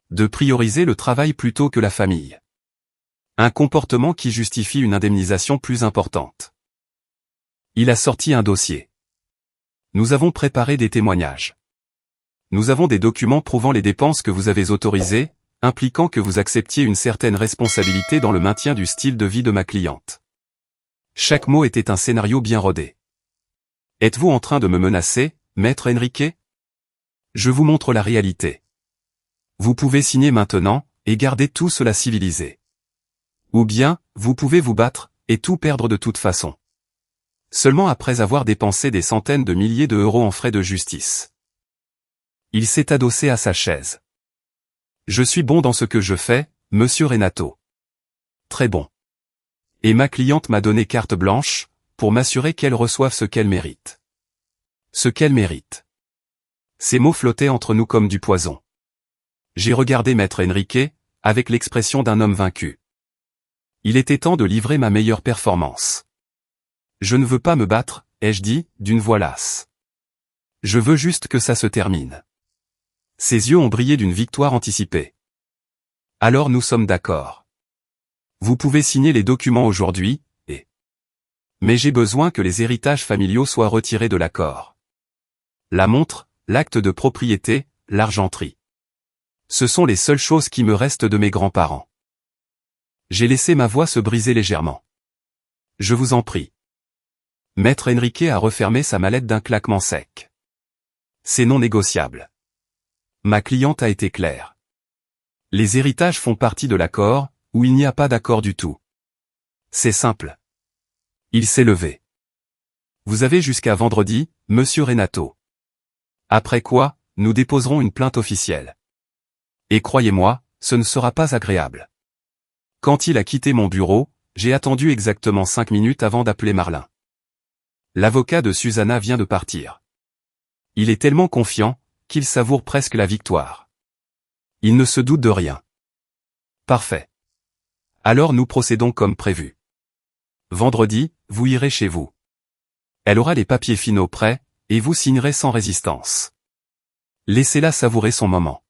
De prioriser le travail plutôt que la famille. Un comportement qui justifie une indemnisation plus importante. Il a sorti un dossier. Nous avons préparé des témoignages. Nous avons des documents prouvant les dépenses que vous avez autorisées, impliquant que vous acceptiez une certaine responsabilité dans le maintien du style de vie de ma cliente. Chaque mot était un scénario bien rodé. Êtes-vous en train de me menacer, maître Enrique? Je vous montre la réalité. Vous pouvez signer maintenant, et garder tout cela civilisé. Ou bien, vous pouvez vous battre, et tout perdre de toute façon. Seulement après avoir dépensé des centaines de milliers d'euros en frais de justice. Il s'est adossé à sa chaise. Je suis bon dans ce que je fais, monsieur Renato. Très bon. Et ma cliente m'a donné carte blanche, pour m'assurer qu'elle reçoive ce qu'elle mérite. Ce qu'elle mérite. Ces mots flottaient entre nous comme du poison. J'ai regardé maître Enrique, avec l'expression d'un homme vaincu. Il était temps de livrer ma meilleure performance. Je ne veux pas me battre, ai-je dit, d'une voix lasse. Je veux juste que ça se termine. Ses yeux ont brillé d'une victoire anticipée. Alors nous sommes d'accord. Vous pouvez signer les documents aujourd'hui, et... Mais j'ai besoin que les héritages familiaux soient retirés de l'accord. La montre, l'acte de propriété, l'argenterie. Ce sont les seules choses qui me restent de mes grands-parents. J'ai laissé ma voix se briser légèrement. Je vous en prie. Maître Enrique a refermé sa mallette d'un claquement sec. C'est non négociable. Ma cliente a été claire. Les héritages font partie de l'accord, ou il n'y a pas d'accord du tout. C'est simple. Il s'est levé. Vous avez jusqu'à vendredi, monsieur Renato. Après quoi, nous déposerons une plainte officielle. Et croyez-moi, ce ne sera pas agréable. Quand il a quitté mon bureau, j'ai attendu exactement 5 minutes avant d'appeler Marlin. L'avocat de Susanna vient de partir. Il est tellement confiant, qu'il savoure presque la victoire. Il ne se doute de rien. Parfait. Alors nous procédons comme prévu. Vendredi, vous irez chez vous. Elle aura les papiers finaux prêts, et vous signerez sans résistance. Laissez-la savourer son moment.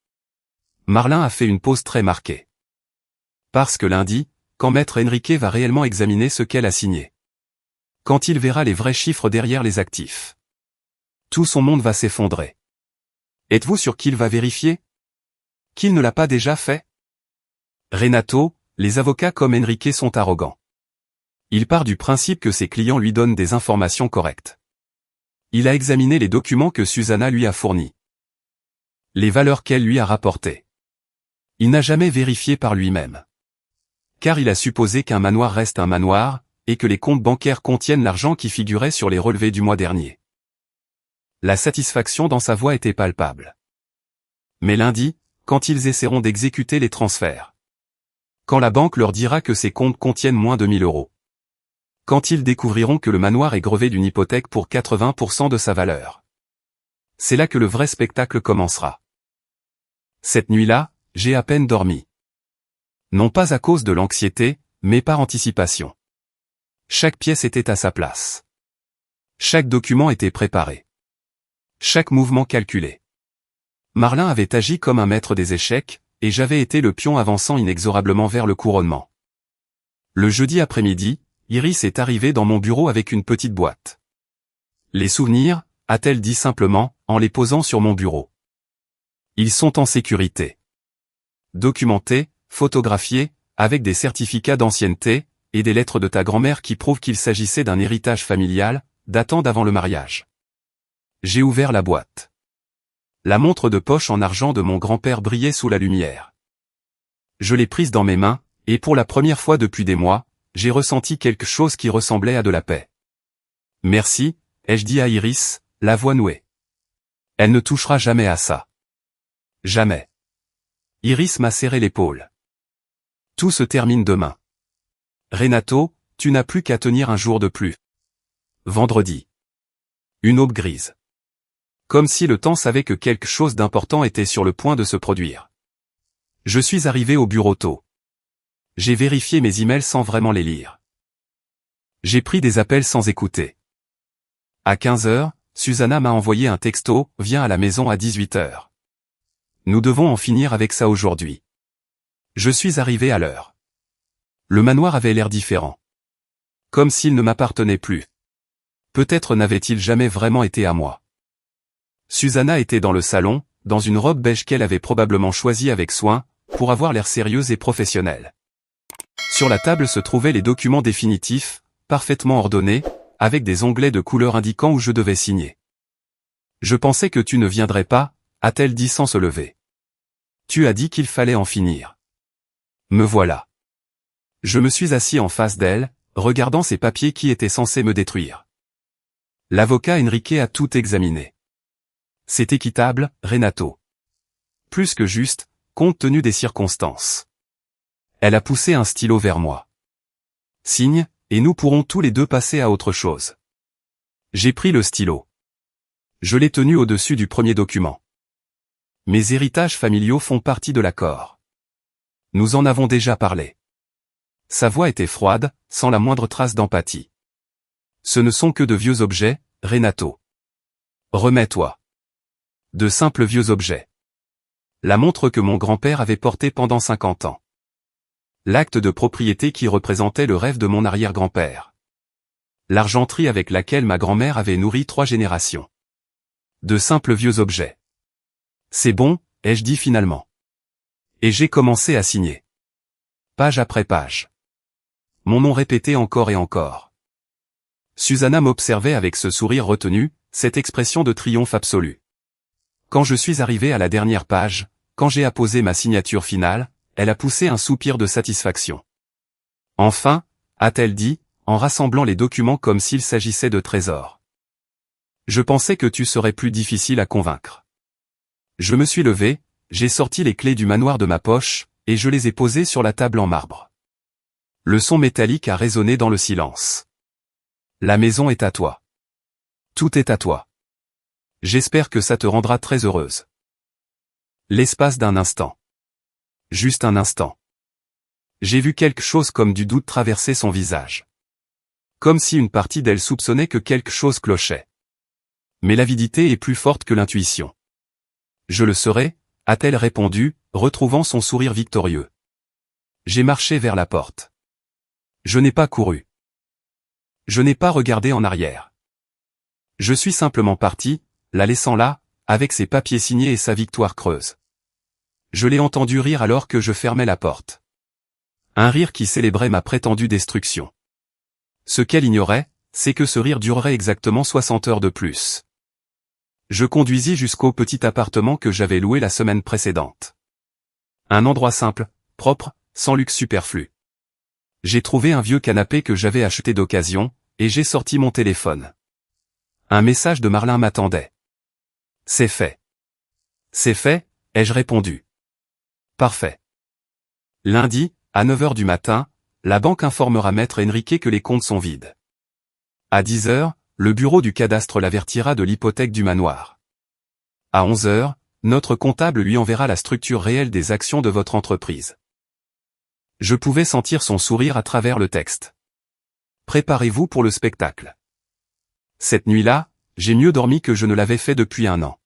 Marlin a fait une pause très marquée. Parce que lundi, quand maître Enrique va réellement examiner ce qu'elle a signé. Quand il verra les vrais chiffres derrière les actifs. Tout son monde va s'effondrer. Êtes-vous sûr qu'il va vérifier? Qu'il ne l'a pas déjà fait? Renato, les avocats comme Enrique sont arrogants. Il part du principe que ses clients lui donnent des informations correctes. Il a examiné les documents que Susanna lui a fournis. Les valeurs qu'elle lui a rapportées. Il n'a jamais vérifié par lui-même. Car il a supposé qu'un manoir reste un manoir, et que les comptes bancaires contiennent l'argent qui figurait sur les relevés du mois dernier. La satisfaction dans sa voix était palpable. Mais lundi, quand ils essaieront d'exécuter les transferts. Quand la banque leur dira que ces comptes contiennent moins de 1000 euros. Quand ils découvriront que le manoir est grevé d'une hypothèque pour 80% de sa valeur. C'est là que le vrai spectacle commencera. Cette nuit-là, j'ai à peine dormi. Non pas à cause de l'anxiété, mais par anticipation. Chaque pièce était à sa place. Chaque document était préparé. Chaque mouvement calculé. Marlin avait agi comme un maître des échecs, et j'avais été le pion avançant inexorablement vers le couronnement. Le jeudi après-midi, Iris est arrivée dans mon bureau avec une petite boîte. Les souvenirs, a-t-elle dit simplement, en les posant sur mon bureau. Ils sont en sécurité. Documentés, photographiés, avec des certificats d'ancienneté, et des lettres de ta grand-mère qui prouvent qu'il s'agissait d'un héritage familial, datant d'avant le mariage. J'ai ouvert la boîte. La montre de poche en argent de mon grand-père brillait sous la lumière. Je l'ai prise dans mes mains, et pour la première fois depuis des mois, j'ai ressenti quelque chose qui ressemblait à de la paix. Merci, ai-je dit à Iris, la voix nouée. Elle ne touchera jamais à ça. Jamais. Iris m'a serré l'épaule. Tout se termine demain. Renato, tu n'as plus qu'à tenir un jour de plus. Vendredi. Une aube grise. Comme si le temps savait que quelque chose d'important était sur le point de se produire. Je suis arrivé au bureau tôt. J'ai vérifié mes emails sans vraiment les lire. J'ai pris des appels sans écouter. À 15 heures, Susanna m'a envoyé un texto, viens à la maison à 18 heures. Nous devons en finir avec ça aujourd'hui. Je suis arrivé à l'heure. Le manoir avait l'air différent. Comme s'il ne m'appartenait plus. Peut-être n'avait-il jamais vraiment été à moi. Susanna était dans le salon, dans une robe beige qu'elle avait probablement choisie avec soin, pour avoir l'air sérieuse et professionnelle. Sur la table se trouvaient les documents définitifs, parfaitement ordonnés, avec des onglets de couleur indiquant où je devais signer. « Je pensais que tu ne viendrais pas », a-t-elle dit sans se lever. « Tu as dit qu'il fallait en finir. » Me voilà. Je me suis assis en face d'elle, regardant ces papiers qui étaient censés me détruire. L'avocat Enrique a tout examiné. C'est équitable, Renato. Plus que juste, compte tenu des circonstances. Elle a poussé un stylo vers moi. Signe, et nous pourrons tous les deux passer à autre chose. J'ai pris le stylo. Je l'ai tenu au-dessus du premier document. Mes héritages familiaux font partie de l'accord. Nous en avons déjà parlé. Sa voix était froide, sans la moindre trace d'empathie. Ce ne sont que de vieux objets, Renato. Remets-toi. De simples vieux objets. La montre que mon grand-père avait portée pendant 50 ans. L'acte de propriété qui représentait le rêve de mon arrière-grand-père. L'argenterie avec laquelle ma grand-mère avait nourri 3 générations. De simples vieux objets. C'est bon, ai-je dit finalement. Et j'ai commencé à signer. Page après page. Mon nom répété encore et encore. Susanna m'observait avec ce sourire retenu, cette expression de triomphe absolu. Quand je suis arrivé à la dernière page, quand j'ai apposé ma signature finale, elle a poussé un soupir de satisfaction. Enfin, a-t-elle dit, en rassemblant les documents comme s'il s'agissait de trésors. Je pensais que tu serais plus difficile à convaincre. Je me suis levé, j'ai sorti les clés du manoir de ma poche, et je les ai posées sur la table en marbre. Le son métallique a résonné dans le silence. La maison est à toi. Tout est à toi. J'espère que ça te rendra très heureuse. L'espace d'un instant. Juste un instant. J'ai vu quelque chose comme du doute traverser son visage. Comme si une partie d'elle soupçonnait que quelque chose clochait. Mais l'avidité est plus forte que l'intuition. Je le saurai, a-t-elle répondu, retrouvant son sourire victorieux. J'ai marché vers la porte. Je n'ai pas couru. Je n'ai pas regardé en arrière. Je suis simplement parti, la laissant là, avec ses papiers signés et sa victoire creuse. Je l'ai entendu rire alors que je fermais la porte. Un rire qui célébrait ma prétendue destruction. Ce qu'elle ignorait, c'est que ce rire durerait exactement 60 heures de plus. Je conduisis jusqu'au petit appartement que j'avais loué la semaine précédente. Un endroit simple, propre, sans luxe superflu. J'ai trouvé un vieux canapé que j'avais acheté d'occasion, et j'ai sorti mon téléphone. Un message de Marlin m'attendait. C'est fait. C'est fait, ai-je répondu. Parfait. Lundi, à 9 h du matin, la banque informera Maître Enrique que les comptes sont vides. À 10 h, le bureau du cadastre l'avertira de l'hypothèque du manoir. À 11 h, notre comptable lui enverra la structure réelle des actions de votre entreprise. Je pouvais sentir son sourire à travers le texte. Préparez-vous pour le spectacle. Cette nuit-là, j'ai mieux dormi que je ne l'avais fait depuis 1 an.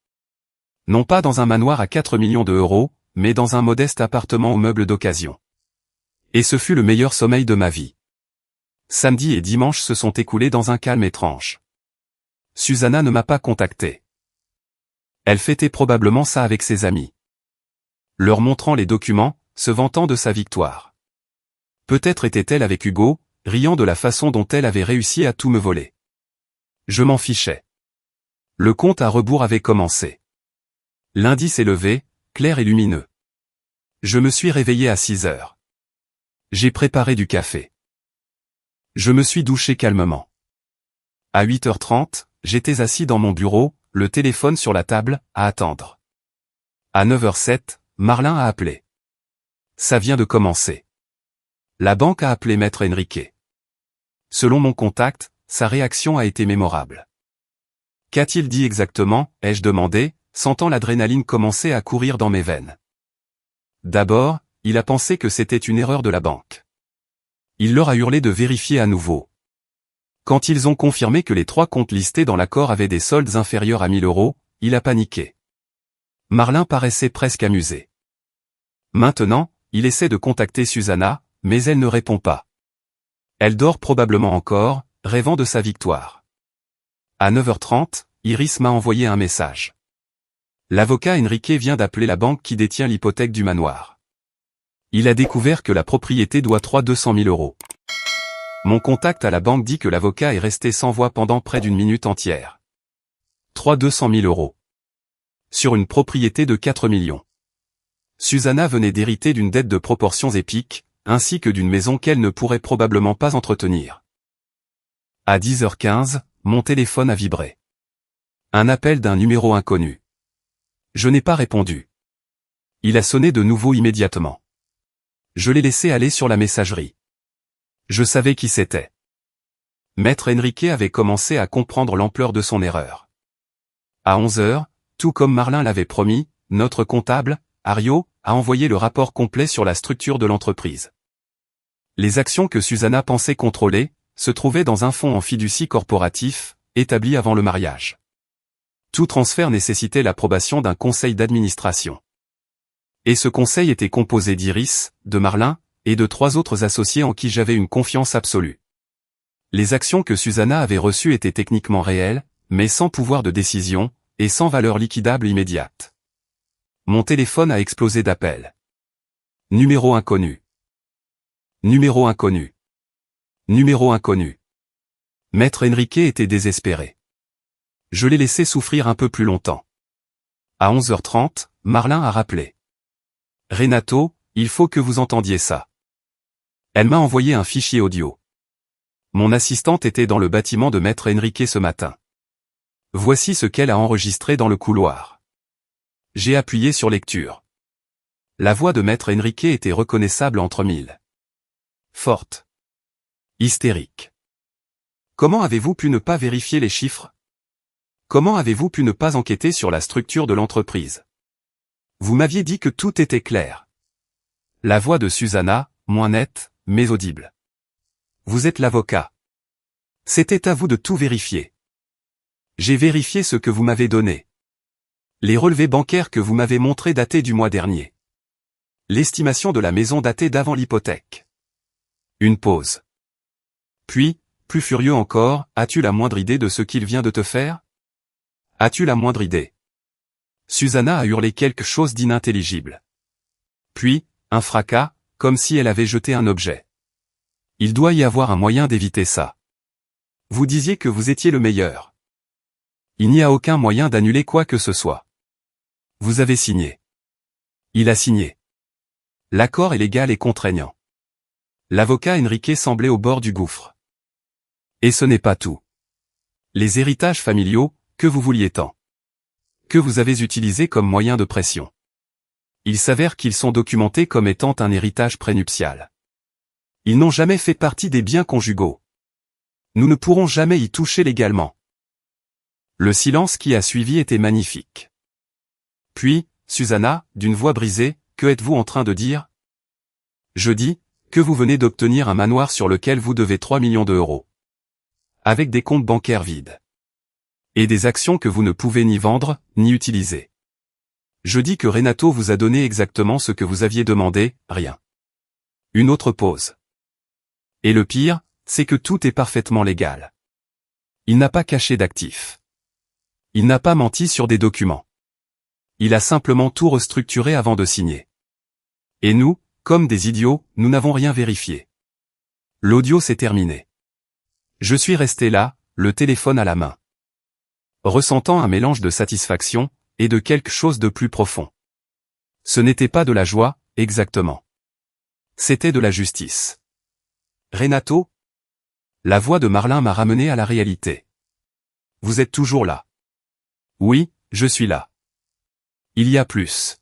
Non pas dans un manoir à 4 millions d'euros, mais dans un modeste appartement aux meubles d'occasion. Et ce fut le meilleur sommeil de ma vie. Samedi et dimanche se sont écoulés dans un calme étrange. Susanna ne m'a pas contacté. Elle fêtait probablement ça avec ses amis. Leur montrant les documents, se vantant de sa victoire. Peut-être était-elle avec Hugo, riant de la façon dont elle avait réussi à tout me voler. Je m'en fichais. Le compte à rebours avait commencé. Lundi s'est levé, clair et lumineux. Je me suis réveillé à 6 h. J'ai préparé du café. Je me suis douché calmement. À 8 h 30, j'étais assis dans mon bureau, le téléphone sur la table, à attendre. À 9 h 07, Marlin a appelé. Ça vient de commencer. La banque a appelé Maître Enrique. Selon mon contact, sa réaction a été mémorable. Qu'a-t-il dit exactement, ai-je demandé, sentant l'adrénaline commencer à courir dans mes veines. D'abord, il a pensé que c'était une erreur de la banque. Il leur a hurlé de vérifier à nouveau. Quand ils ont confirmé que les 3 comptes listés dans l'accord avaient des soldes inférieurs à 1 000 €, il a paniqué. Marlin paraissait presque amusé. Maintenant, il essaie de contacter Susanna, mais elle ne répond pas. Elle dort probablement encore, rêvant de sa victoire. À 9 h 30, Iris m'a envoyé un message. L'avocat Enrique vient d'appeler la banque qui détient l'hypothèque du manoir. Il a découvert que la propriété doit 200 000 euros. Mon contact à la banque dit que l'avocat est resté sans voix pendant près d'une minute entière. 200 000 euros. Sur une propriété de 4 millions. Susanna venait d'hériter d'une dette de proportions épiques, ainsi que d'une maison qu'elle ne pourrait probablement pas entretenir. À 10h15, mon téléphone a vibré. Un appel d'un numéro inconnu. Je n'ai pas répondu. Il a sonné de nouveau immédiatement. Je l'ai laissé aller sur la messagerie. Je savais qui c'était. Maître Enrique avait commencé à comprendre l'ampleur de son erreur. À 11h, tout comme Marlin l'avait promis, notre comptable, Ario, a envoyé le rapport complet sur la structure de l'entreprise. Les actions que Susanna pensait contrôler, se trouvaient dans un fonds en fiducie corporatif, établi avant le mariage. Tout transfert nécessitait l'approbation d'un conseil d'administration. Et ce conseil était composé d'Iris, de Marlin, et de 3 autres associés en qui j'avais une confiance absolue. Les actions que Susanna avait reçues étaient techniquement réelles, mais sans pouvoir de décision, et sans valeur liquidable immédiate. Mon téléphone a explosé d'appels. Numéro inconnu. Numéro inconnu. Numéro inconnu. Maître Enrique était désespéré. Je l'ai laissé souffrir un peu plus longtemps. À 11h30, Marlin a rappelé. « Renato, il faut que vous entendiez ça. » Elle m'a envoyé un fichier audio. Mon assistante était dans le bâtiment de Maître Enrique ce matin. Voici ce qu'elle a enregistré dans le couloir. J'ai appuyé sur lecture. La voix de Maître Enrique était reconnaissable entre mille. Forte. Hystérique. Comment avez-vous pu ne pas vérifier les chiffres? Comment avez-vous pu ne pas enquêter sur la structure de l'entreprise? Vous m'aviez dit que tout était clair. La voix de Susanna, moins nette, mais audible. Vous êtes l'avocat. C'était à vous de tout vérifier. J'ai vérifié ce que vous m'avez donné. Les relevés bancaires que vous m'avez montrés dataient du mois dernier. L'estimation de la maison datait d'avant l'hypothèque. Une pause. Puis, plus furieux encore, as-tu la moindre idée de ce qu'il vient de te faire? As-tu la moindre idée? Susanna a hurlé quelque chose d'inintelligible. Puis, un fracas, comme si elle avait jeté un objet. Il doit y avoir un moyen d'éviter ça. Vous disiez que vous étiez le meilleur. Il n'y a aucun moyen d'annuler quoi que ce soit. Vous avez signé. Il a signé. L'accord est légal et contraignant. L'avocat Enrique semblait au bord du gouffre. Et ce n'est pas tout. Les héritages familiaux, que vous vouliez tant. Que vous avez utilisés comme moyen de pression. Il s'avère qu'ils sont documentés comme étant un héritage prénuptial. Ils n'ont jamais fait partie des biens conjugaux. Nous ne pourrons jamais y toucher légalement. Le silence qui a suivi était magnifique. Puis, Susanna, d'une voix brisée, que êtes-vous en train de dire? Je dis, que vous venez d'obtenir un manoir sur lequel vous devez 3 millions d'euros. Avec des comptes bancaires vides. Et des actions que vous ne pouvez ni vendre, ni utiliser. Je dis que Renato vous a donné exactement ce que vous aviez demandé, rien. Une autre pause. Et le pire, c'est que tout est parfaitement légal. Il n'a pas caché d'actifs. Il n'a pas menti sur des documents. Il a simplement tout restructuré avant de signer. Et nous, comme des idiots, nous n'avons rien vérifié. L'audio s'est terminé. Je suis resté là, le téléphone à la main. Ressentant un mélange de satisfaction, et de quelque chose de plus profond. Ce n'était pas de la joie, exactement. C'était de la justice. Renato? La voix de Marlin m'a ramené à la réalité. Vous êtes toujours là. Oui, je suis là. Il y a plus.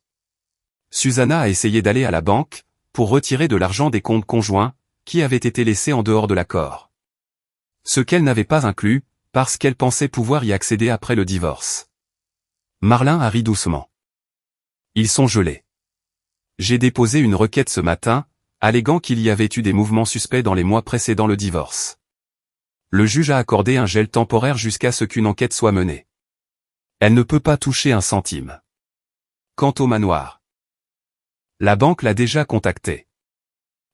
Susanna a essayé d'aller à la banque, pour retirer de l'argent des comptes conjoints, qui avaient été laissés en dehors de l'accord. Ce qu'elle n'avait pas inclus, parce qu'elle pensait pouvoir y accéder après le divorce. Marlin a ri doucement. Ils sont gelés. J'ai déposé une requête ce matin, alléguant qu'il y avait eu des mouvements suspects dans les mois précédant le divorce. Le juge a accordé un gel temporaire jusqu'à ce qu'une enquête soit menée. Elle ne peut pas toucher un centime. Quant au manoir, la banque l'a déjà contacté.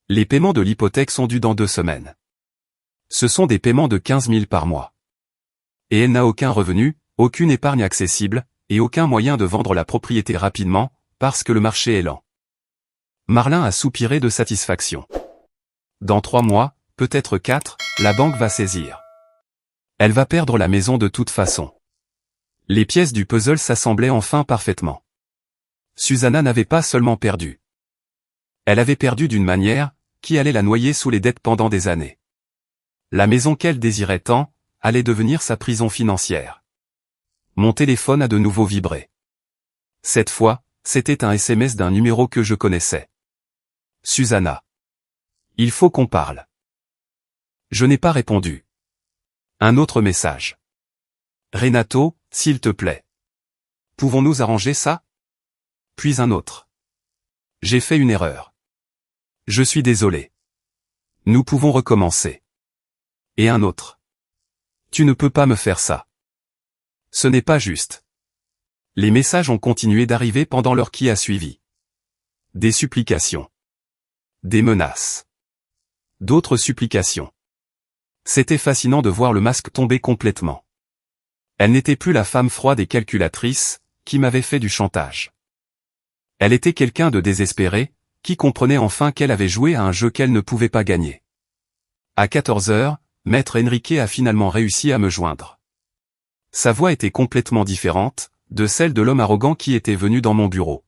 Les paiements de l'hypothèque sont dus dans 2 semaines. Ce sont des paiements de 15 000 par mois. Et elle n'a aucun revenu, aucune épargne accessible, et aucun moyen de vendre la propriété rapidement, parce que le marché est lent. Marlin a soupiré de satisfaction. Dans 3 mois, peut-être 4, la banque va saisir. Elle va perdre la maison de toute façon. Les pièces du puzzle s'assemblaient enfin parfaitement. Susanna n'avait pas seulement perdu. Elle avait perdu d'une manière qui allait la noyer sous les dettes pendant des années. La maison qu'elle désirait tant allait devenir sa prison financière. Mon téléphone a de nouveau vibré. Cette fois, c'était un SMS d'un numéro que je connaissais. Susanna. Il faut qu'on parle. Je n'ai pas répondu. Un autre message. Renato, s'il te plaît. Pouvons-nous arranger ça? Puis un autre. J'ai fait une erreur. Je suis désolé. Nous pouvons recommencer. Et un autre. Tu ne peux pas me faire ça. Ce n'est pas juste. Les messages ont continué d'arriver pendant l'heure qui a suivi. Des supplications. Des menaces. D'autres supplications. C'était fascinant de voir le masque tomber complètement. Elle n'était plus la femme froide et calculatrice, qui m'avait fait du chantage. Elle était quelqu'un de désespéré, qui comprenait enfin qu'elle avait joué à un jeu qu'elle ne pouvait pas gagner. À 14 heures, Maître Enrique a finalement réussi à me joindre. Sa voix était complètement différente, de celle de l'homme arrogant qui était venu dans mon bureau.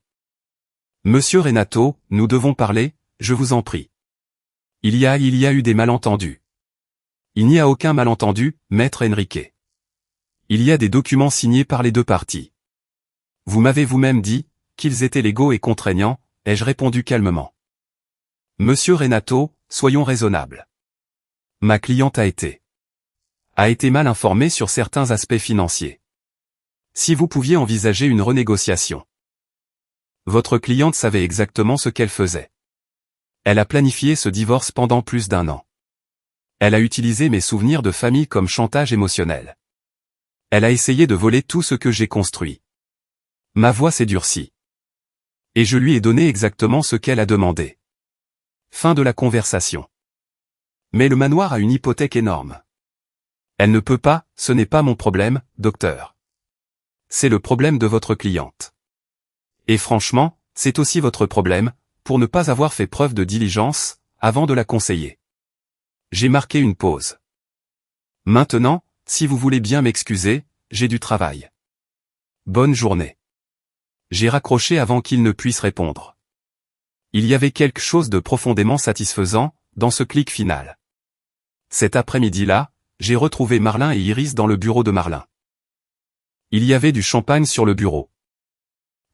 Monsieur Renato, nous devons parler, je vous en prie. Il y a eu des malentendus. Il n'y a aucun malentendu, Maître Enrique. Il y a des documents signés par les deux parties. Vous m'avez vous-même dit qu'ils étaient légaux et contraignants, ai-je répondu calmement. Monsieur Renato, soyons raisonnables. Ma cliente a été mal informée sur certains aspects financiers. Si vous pouviez envisager une renégociation. Votre cliente savait exactement ce qu'elle faisait. Elle a planifié ce divorce pendant plus d'1 an. Elle a utilisé mes souvenirs de famille comme chantage émotionnel. Elle a essayé de voler tout ce que j'ai construit. Ma voix s'est durcie. Et je lui ai donné exactement ce qu'elle a demandé. Fin de la conversation. Mais le manoir a une hypothèque énorme. Elle ne peut pas, ce n'est pas mon problème, docteur. C'est le problème de votre cliente. Et franchement, c'est aussi votre problème, pour ne pas avoir fait preuve de diligence, avant de la conseiller. J'ai marqué une pause. Maintenant, si vous voulez bien m'excuser, j'ai du travail. Bonne journée. J'ai raccroché avant qu'il ne puisse répondre. Il y avait quelque chose de profondément satisfaisant, dans ce clic final. Cet après-midi-là, j'ai retrouvé Marlin et Iris dans le bureau de Marlin. Il y avait du champagne sur le bureau.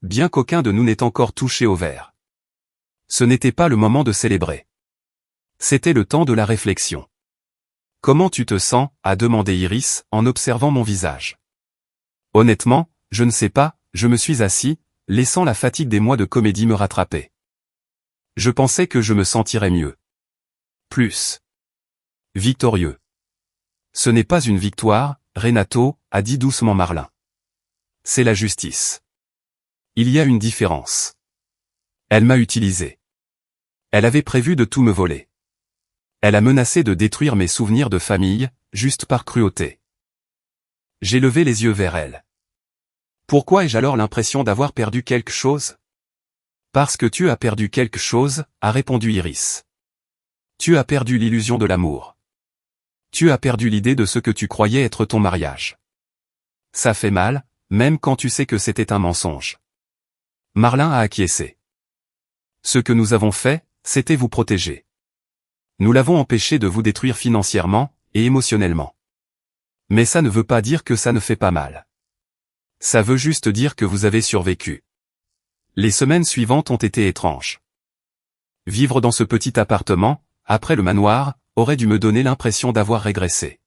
Bien qu'aucun de nous n'ait encore touché au verre. Ce n'était pas le moment de célébrer. C'était le temps de la réflexion. Comment tu te sens, a demandé Iris, en observant mon visage. Honnêtement, je ne sais pas, je me suis assis, laissant la fatigue des mois de comédie me rattraper. Je pensais que je me sentirais mieux. Plus. Victorieux. Ce n'est pas une victoire, Renato, a dit doucement Marlin. C'est la justice. Il y a une différence. Elle m'a utilisé. Elle avait prévu de tout me voler. Elle a menacé de détruire mes souvenirs de famille, juste par cruauté. J'ai levé les yeux vers elle. Pourquoi ai-je alors l'impression d'avoir perdu quelque chose? Parce que tu as perdu quelque chose, a répondu Iris. Tu as perdu l'illusion de l'amour. Tu as perdu l'idée de ce que tu croyais être ton mariage. Ça fait mal, même quand tu sais que c'était un mensonge. Marlin a acquiescé. Ce que nous avons fait, c'était vous protéger. Nous l'avons empêché de vous détruire financièrement et émotionnellement. Mais ça ne veut pas dire que ça ne fait pas mal. Ça veut juste dire que vous avez survécu. Les semaines suivantes ont été étranges. Vivre dans ce petit appartement, après le manoir, aurait dû me donner l'impression d'avoir régressé.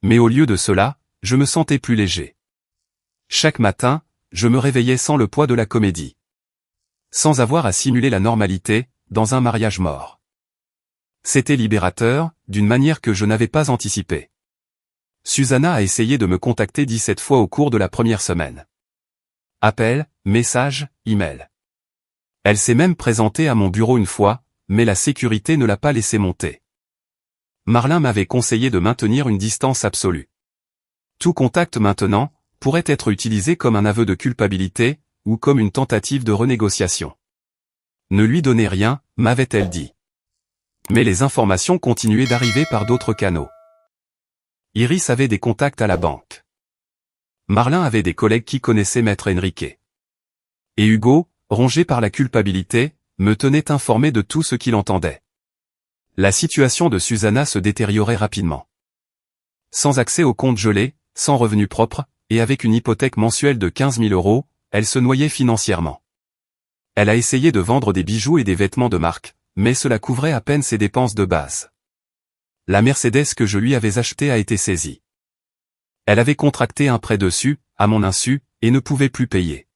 Mais au lieu de cela, je me sentais plus léger. Chaque matin, je me réveillais sans le poids de la comédie. Sans avoir à simuler la normalité, dans un mariage mort. C'était libérateur, d'une manière que je n'avais pas anticipée. Susanna a essayé de me contacter 17 fois au cours de la première semaine. Appel, message, email. Elle s'est même présentée à mon bureau une fois, mais la sécurité ne l'a pas laissée monter. Marlin m'avait conseillé de maintenir une distance absolue. Tout contact maintenant, pourrait être utilisé comme un aveu de culpabilité, ou comme une tentative de renégociation. Ne lui donnez rien, m'avait-elle dit. Mais les informations continuaient d'arriver par d'autres canaux. Iris avait des contacts à la banque. Marlin avait des collègues qui connaissaient Maître Enrique. Et Hugo, rongé par la culpabilité, me tenait informé de tout ce qu'il entendait. La situation de Susanna se détériorait rapidement. Sans accès au compte gelé, sans revenus propres, et avec une hypothèque mensuelle de 15 000 €, elle se noyait financièrement. Elle a essayé de vendre des bijoux et des vêtements de marque, mais cela couvrait à peine ses dépenses de base. La Mercedes que je lui avais achetée a été saisie. Elle avait contracté un prêt dessus, à mon insu, et ne pouvait plus payer.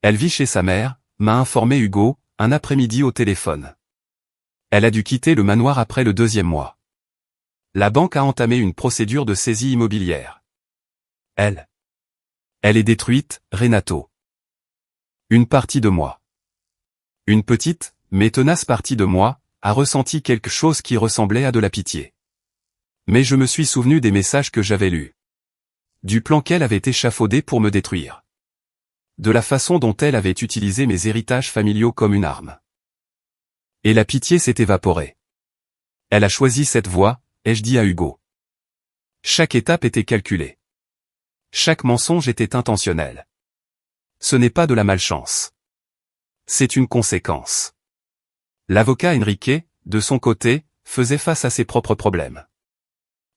Elle vit chez sa mère, m'a informé Hugo, un après-midi au téléphone. Elle a dû quitter le manoir après le 2e mois. La banque a entamé une procédure de saisie immobilière. Elle est détruite, Renato. Une partie de moi. Une petite, mais tenace partie de moi, a ressenti quelque chose qui ressemblait à de la pitié. Mais je me suis souvenu des messages que j'avais lus. Du plan qu'elle avait échafaudé pour me détruire. De la façon dont elle avait utilisé mes héritages familiaux comme une arme. Et la pitié s'est évaporée. Elle a choisi cette voie, ai-je dit à Hugo. Chaque étape était calculée. Chaque mensonge était intentionnel. Ce n'est pas de la malchance. C'est une conséquence. L'avocat Enrique, de son côté, faisait face à ses propres problèmes.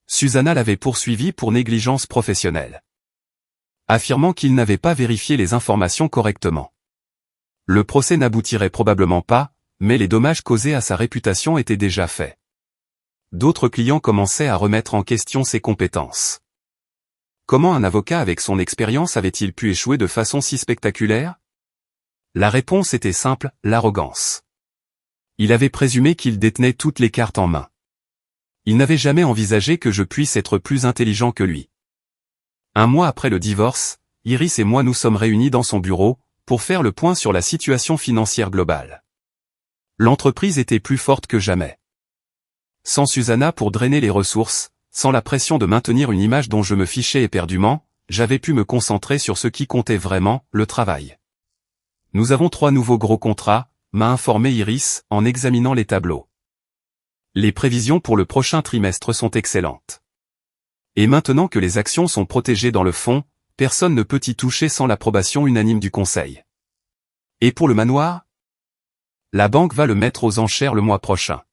Susanna l'avait poursuivi pour négligence professionnelle. Affirmant qu'il n'avait pas vérifié les informations correctement. Le procès n'aboutirait probablement pas, mais les dommages causés à sa réputation étaient déjà faits. D'autres clients commençaient à remettre en question ses compétences. Comment un avocat avec son expérience avait-il pu échouer de façon si spectaculaire? La réponse était simple, l'arrogance. Il avait présumé qu'il détenait toutes les cartes en main. Il n'avait jamais envisagé que je puisse être plus intelligent que lui. Un mois après le divorce, Iris et moi nous sommes réunis dans son bureau, pour faire le point sur la situation financière globale. L'entreprise était plus forte que jamais. Sans Susanna pour drainer les ressources, sans la pression de maintenir une image dont je me fichais éperdument, j'avais pu me concentrer sur ce qui comptait vraiment, le travail. Nous avons 3 nouveaux gros contrats, m'a informé Iris, en examinant les tableaux. Les prévisions pour le prochain trimestre sont excellentes. Et maintenant que les actions sont protégées dans le fonds, personne ne peut y toucher sans l'approbation unanime du conseil. Et pour le manoir? La banque va le mettre aux enchères le mois prochain.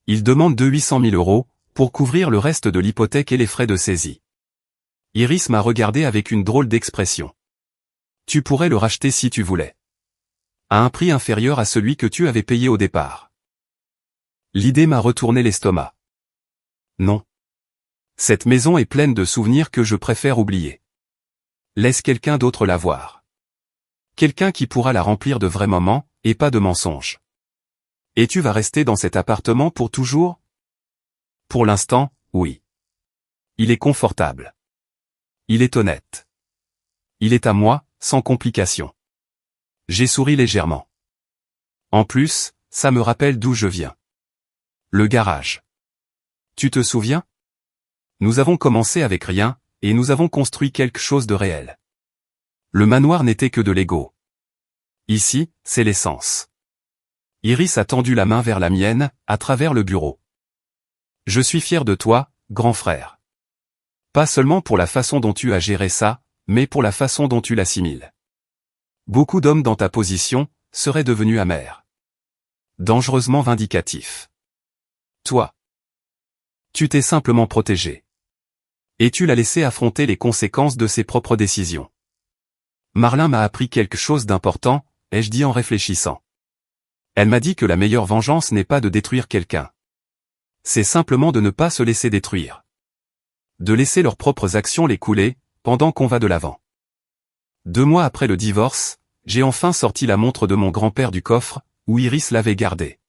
Il demande 800 000 € pour couvrir le reste de l'hypothèque et les frais de saisie. Iris m'a regardé avec une drôle d'expression. Tu pourrais le racheter si tu voulais. À un prix inférieur à celui que tu avais payé au départ. L'idée m'a retourné l'estomac. Non. Cette maison est pleine de souvenirs que je préfère oublier. Laisse quelqu'un d'autre la voir. Quelqu'un qui pourra la remplir de vrais moments, et pas de mensonges. Et tu vas rester dans cet appartement pour toujours? Pour l'instant, oui. Il est confortable. Il est honnête. Il est à moi, sans complication. J'ai souri légèrement. En plus, ça me rappelle d'où je viens. Le garage. Tu te souviens? Nous avons commencé avec rien, et nous avons construit quelque chose de réel. Le manoir n'était que de l'ego. Ici, c'est l'essence. Iris a tendu la main vers la mienne, à travers le bureau. Je suis fier de toi, grand frère. Pas seulement pour la façon dont tu as géré ça, mais pour la façon dont tu l'assimiles. Beaucoup d'hommes dans ta position seraient devenus amers. Dangereusement vindicatifs. Toi. Tu t'es simplement protégé. Et tu l'as laissé affronter les conséquences de ses propres décisions. Marlin m'a appris quelque chose d'important, ai-je dit en réfléchissant. Elle m'a dit que la meilleure vengeance n'est pas de détruire quelqu'un. C'est simplement de ne pas se laisser détruire. De laisser leurs propres actions les couler, pendant qu'on va de l'avant. 2 mois après le divorce, j'ai enfin sorti la montre de mon grand-père du coffre, où Iris l'avait gardée.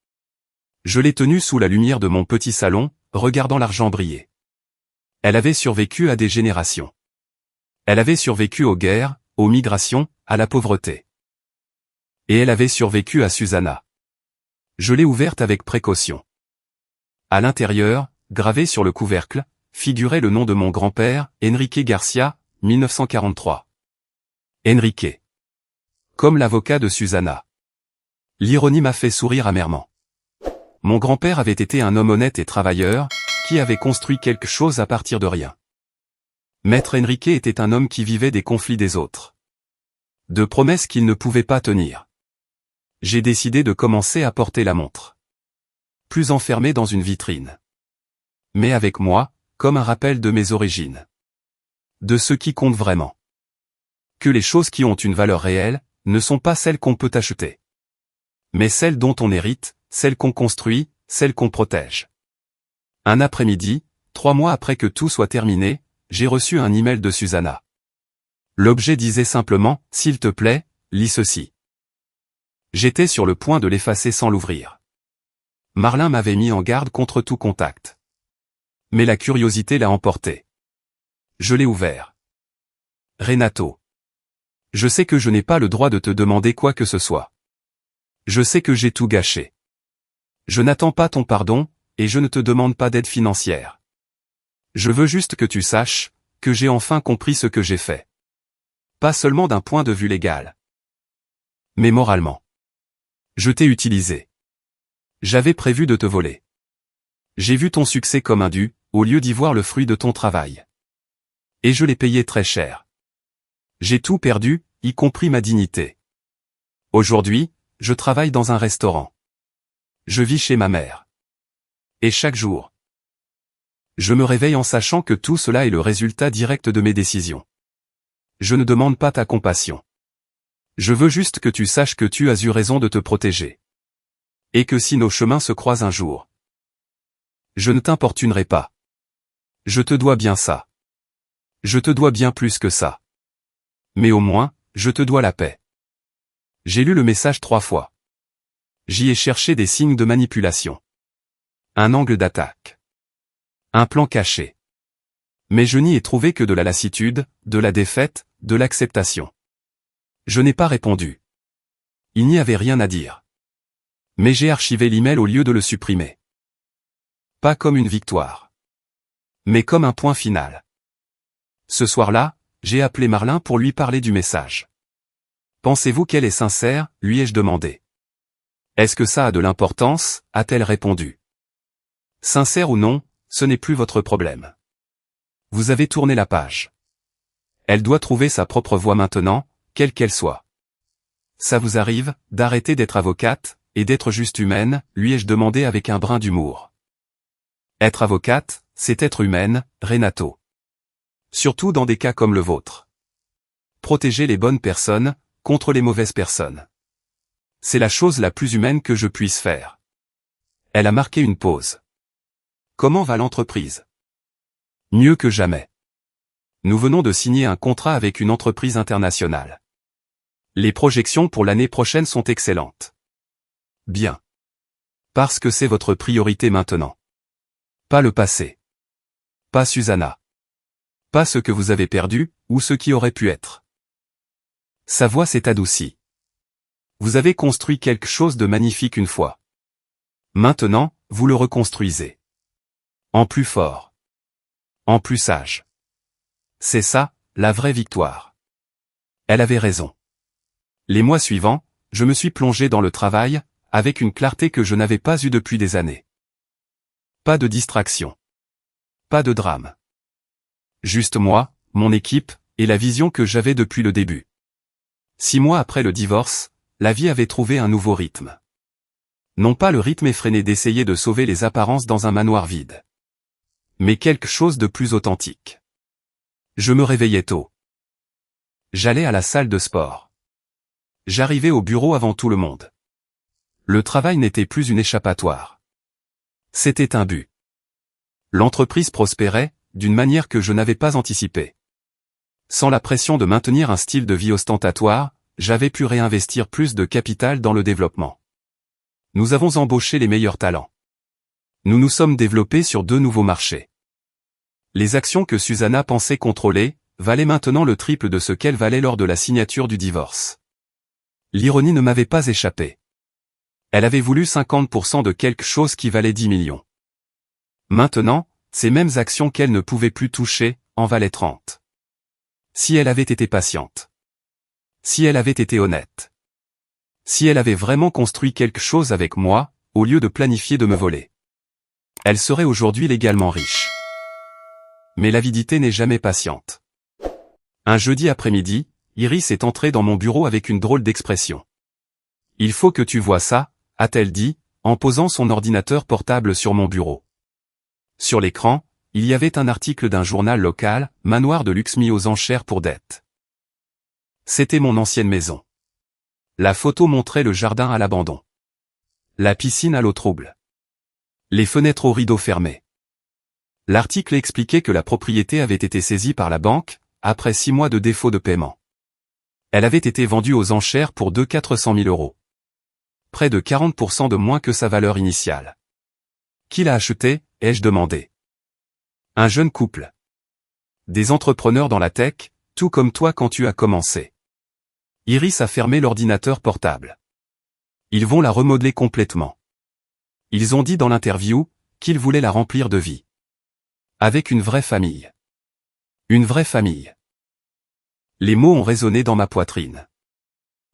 Je l'ai tenue sous la lumière de mon petit salon, regardant l'argent briller. Elle avait survécu à des générations. Elle avait survécu aux guerres, aux migrations, à la pauvreté. Et elle avait survécu à Susanna. Je l'ai ouverte avec précaution. À l'intérieur, gravé sur le couvercle, figurait le nom de mon grand-père, Enrique Garcia, 1943. Enrique. Comme l'avocat de Susanna. L'ironie m'a fait sourire amèrement. Mon grand-père avait été un homme honnête et travailleur, qui avait construit quelque chose à partir de rien. Maître Enrique était un homme qui vivait des conflits des autres. De promesses qu'il ne pouvait pas tenir. J'ai décidé de commencer à porter la montre. Plus enfermé dans une vitrine. Mais avec moi, comme un rappel de mes origines. De ce qui compte vraiment. Que les choses qui ont une valeur réelle, ne sont pas celles qu'on peut acheter. Mais celles dont on hérite, celles qu'on construit, celles qu'on protège. Un après-midi, 3 mois après que tout soit terminé, j'ai reçu un email de Susanna. L'objet disait simplement, « S'il te plaît, lis ceci ». J'étais sur le point de l'effacer sans l'ouvrir. Marlin m'avait mis en garde contre tout contact. Mais la curiosité l'a emporté. Je l'ai ouvert. Renato. Je sais que je n'ai pas le droit de te demander quoi que ce soit. Je sais que j'ai tout gâché. Je n'attends pas ton pardon, et je ne te demande pas d'aide financière. Je veux juste que tu saches, que j'ai enfin compris ce que j'ai fait. Pas seulement d'un point de vue légal. Mais moralement. Je t'ai utilisé. J'avais prévu de te voler. J'ai vu ton succès comme un dû, au lieu d'y voir le fruit de ton travail. Et je l'ai payé très cher. J'ai tout perdu, y compris ma dignité. Aujourd'hui, je travaille dans un restaurant. Je vis chez ma mère. Et chaque jour, je me réveille en sachant que tout cela est le résultat direct de mes décisions. Je ne demande pas ta compassion. Je veux juste que tu saches que tu as eu raison de te protéger. Et que si nos chemins se croisent un jour, je ne t'importunerai pas. Je te dois bien ça. Je te dois bien plus que ça. Mais au moins, je te dois la paix. J'ai lu le message 3 fois. J'y ai cherché des signes de manipulation. Un angle d'attaque. Un plan caché. Mais je n'y ai trouvé que de la lassitude, de la défaite, de l'acceptation. Je n'ai pas répondu. Il n'y avait rien à dire. Mais j'ai archivé l'email au lieu de le supprimer. Pas comme une victoire. Mais comme un point final. Ce soir-là, j'ai appelé Marlin pour lui parler du message. Pensez-vous qu'elle est sincère, lui ai-je demandé. Est-ce que ça a de l'importance, a-t-elle répondu. Sincère ou non, ce n'est plus votre problème. Vous avez tourné la page. Elle doit trouver sa propre voie maintenant, quelle qu'elle soit. Ça vous arrive, d'arrêter d'être avocate, et d'être juste humaine, lui ai-je demandé avec un brin d'humour. Être avocate, c'est être humaine, Renato. Surtout dans des cas comme le vôtre. Protéger les bonnes personnes, contre les mauvaises personnes. C'est la chose la plus humaine que je puisse faire. Elle a marqué une pause. Comment va l'entreprise? Mieux que jamais. Nous venons de signer un contrat avec une entreprise internationale. Les projections pour l'année prochaine sont excellentes. Bien. Parce que c'est votre priorité maintenant. Pas le passé. Pas Susanna. Pas ce que vous avez perdu, ou ce qui aurait pu être. Sa voix s'est adoucie. Vous avez construit quelque chose de magnifique une fois. Maintenant, vous le reconstruisez. En plus fort. En plus sage. C'est ça, la vraie victoire. Elle avait raison. Les mois suivants, je me suis plongé dans le travail, avec une clarté que je n'avais pas eue depuis des années. Pas de distraction. Pas de drame. Juste moi, mon équipe, et la vision que j'avais depuis le début. 6 mois après le divorce, la vie avait trouvé un nouveau rythme. Non pas le rythme effréné d'essayer de sauver les apparences dans un manoir vide. Mais quelque chose de plus authentique. Je me réveillais tôt. J'allais à la salle de sport. J'arrivais au bureau avant tout le monde. Le travail n'était plus une échappatoire. C'était un but. L'entreprise prospérait, d'une manière que je n'avais pas anticipée. Sans la pression de maintenir un style de vie ostentatoire, j'avais pu réinvestir plus de capital dans le développement. Nous avons embauché les meilleurs talents. Nous nous sommes développés sur 2 nouveaux marchés. Les actions que Susanna pensait contrôler, valaient maintenant le triple de ce qu'elles valaient lors de la signature du divorce. L'ironie ne m'avait pas échappé. Elle avait voulu 50% de quelque chose qui valait 10 millions. Maintenant, ces mêmes actions qu'elle ne pouvait plus toucher, en valaient 30. Si elle avait été patiente. Si elle avait été honnête. Si elle avait vraiment construit quelque chose avec moi, au lieu de planifier de me voler. Elle serait aujourd'hui légalement riche. Mais l'avidité n'est jamais patiente. Un jeudi après-midi, Iris est entrée dans mon bureau avec une drôle d'expression. « Il faut que tu vois ça », a-t-elle dit, en posant son ordinateur portable sur mon bureau. Sur l'écran, il y avait un article d'un journal local, Manoir de luxe mis aux enchères pour dette. C'était mon ancienne maison. La photo montrait le jardin à l'abandon. La piscine à l'eau trouble. Les fenêtres aux rideaux fermés. L'article expliquait que la propriété avait été saisie par la banque, après 6 mois de défaut de paiement. Elle avait été vendue aux enchères pour 400 000 euros. Près de 40% de moins que sa valeur initiale. Qui l'a acheté, ai-je demandé. Un jeune couple. Des entrepreneurs dans la tech, tout comme toi quand tu as commencé. Iris a fermé l'ordinateur portable. Ils vont la remodeler complètement. Ils ont dit dans l'interview qu'ils voulaient la remplir de vie. Avec une vraie famille. Une vraie famille. Les mots ont résonné dans ma poitrine.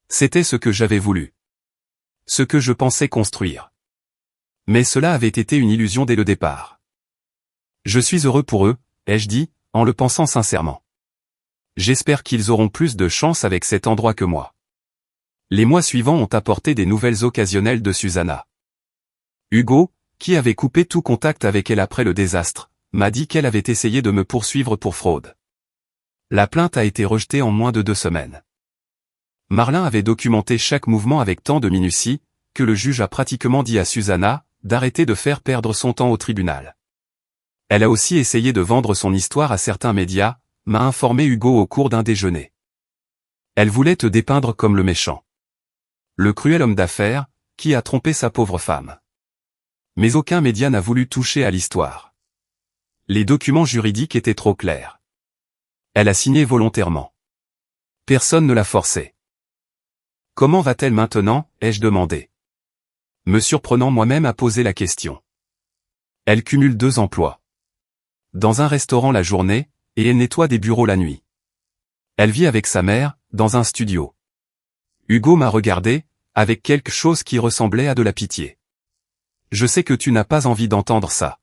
C'était ce que j'avais voulu. Ce que je pensais construire. Mais cela avait été une illusion dès le départ. Je suis heureux pour eux, ai-je dit, en le pensant sincèrement. J'espère qu'ils auront plus de chance avec cet endroit que moi. Les mois suivants ont apporté des nouvelles occasionnelles de Susanna. Hugo, qui avait coupé tout contact avec elle après le désastre, m'a dit qu'elle avait essayé de me poursuivre pour fraude. La plainte a été rejetée en moins de 2 semaines. Marlin avait documenté chaque mouvement avec tant de minutie, que le juge a pratiquement dit à Susanna d'arrêter de faire perdre son temps au tribunal. Elle a aussi essayé de vendre son histoire à certains médias, m'a informé Hugo au cours d'un déjeuner. Elle voulait te dépeindre comme le méchant. Le cruel homme d'affaires, qui a trompé sa pauvre femme. Mais aucun média n'a voulu toucher à l'histoire. Les documents juridiques étaient trop clairs. Elle a signé volontairement. Personne ne l'a forcée. Comment va-t-elle maintenant, ai-je demandé. Me surprenant moi-même à poser la question. Elle cumule 2 emplois. Dans un restaurant la journée, et elle nettoie des bureaux la nuit. Elle vit avec sa mère, dans un studio. Hugo m'a regardé, avec quelque chose qui ressemblait à de la pitié. Je sais que tu n'as pas envie d'entendre ça.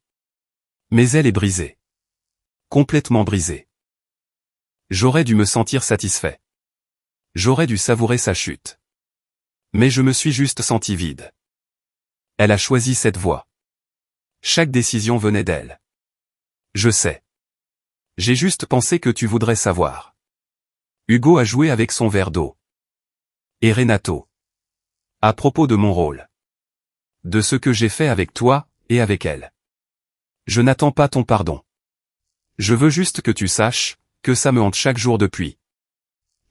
Mais elle est brisée. Complètement brisée. J'aurais dû me sentir satisfait. J'aurais dû savourer sa chute. Mais je me suis juste senti vide. Elle a choisi cette voie. Chaque décision venait d'elle. Je sais. J'ai juste pensé que tu voudrais savoir. Hugo a joué avec son verre d'eau. Et Renato. À propos de mon rôle. De ce que j'ai fait avec toi, et avec elle. Je n'attends pas ton pardon. Je veux juste que tu saches, que ça me hante chaque jour depuis.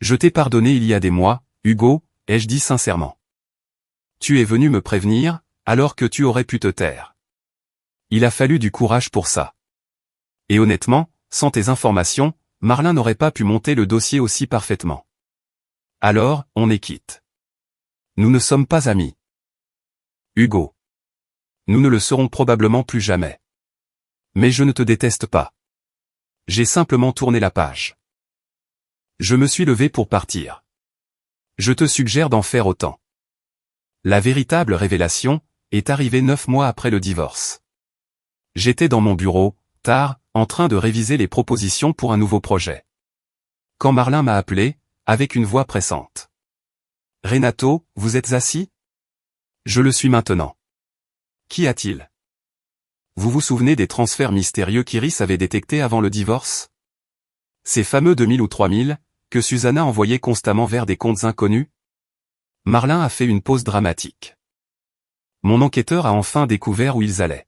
Je t'ai pardonné il y a des mois, Hugo, ai-je dit sincèrement. Tu es venu me prévenir, alors que tu aurais pu te taire. Il a fallu du courage pour ça. Et honnêtement, sans tes informations, Marlin n'aurait pas pu monter le dossier aussi parfaitement. Alors, on est quitte. Nous ne sommes pas amis. Hugo. Nous ne le serons probablement plus jamais. Mais je ne te déteste pas. J'ai simplement tourné la page. Je me suis levé pour partir. Je te suggère d'en faire autant. La véritable révélation est arrivée 9 mois après le divorce. J'étais dans mon bureau, tard, en train de réviser les propositions pour un nouveau projet. Quand Marlin m'a appelé, avec une voix pressante. « Renato, vous êtes assis ? » « Je le suis maintenant. »« Qu'y a-t-il ? » Vous vous souvenez des transferts mystérieux qu'Iris avait détectés avant le divorce ? Ces fameux 2000 ou 3000, que Susanna envoyait constamment vers des comptes inconnus ? Marlin a fait une pause dramatique. Mon enquêteur a enfin découvert où ils allaient.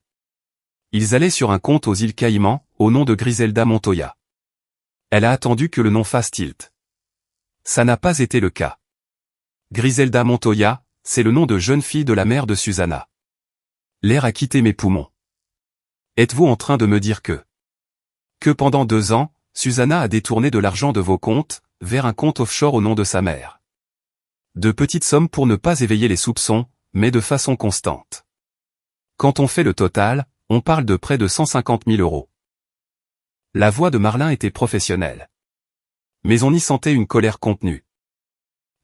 Ils allaient sur un compte aux îles Caïmans, au nom de Griselda Montoya. Elle a attendu que le nom fasse tilt. Ça n'a pas été le cas. Griselda Montoya, c'est le nom de jeune fille de la mère de Susanna. L'air a quitté mes poumons. Êtes-vous en train de me dire que pendant 2 ans, Susanna a détourné de l'argent de vos comptes, vers un compte offshore au nom de sa mère. De petites sommes pour ne pas éveiller les soupçons, mais de façon constante. Quand on fait le total, on parle de près de 150 000 euros. La voix de Marlin était professionnelle. Mais on y sentait une colère contenue.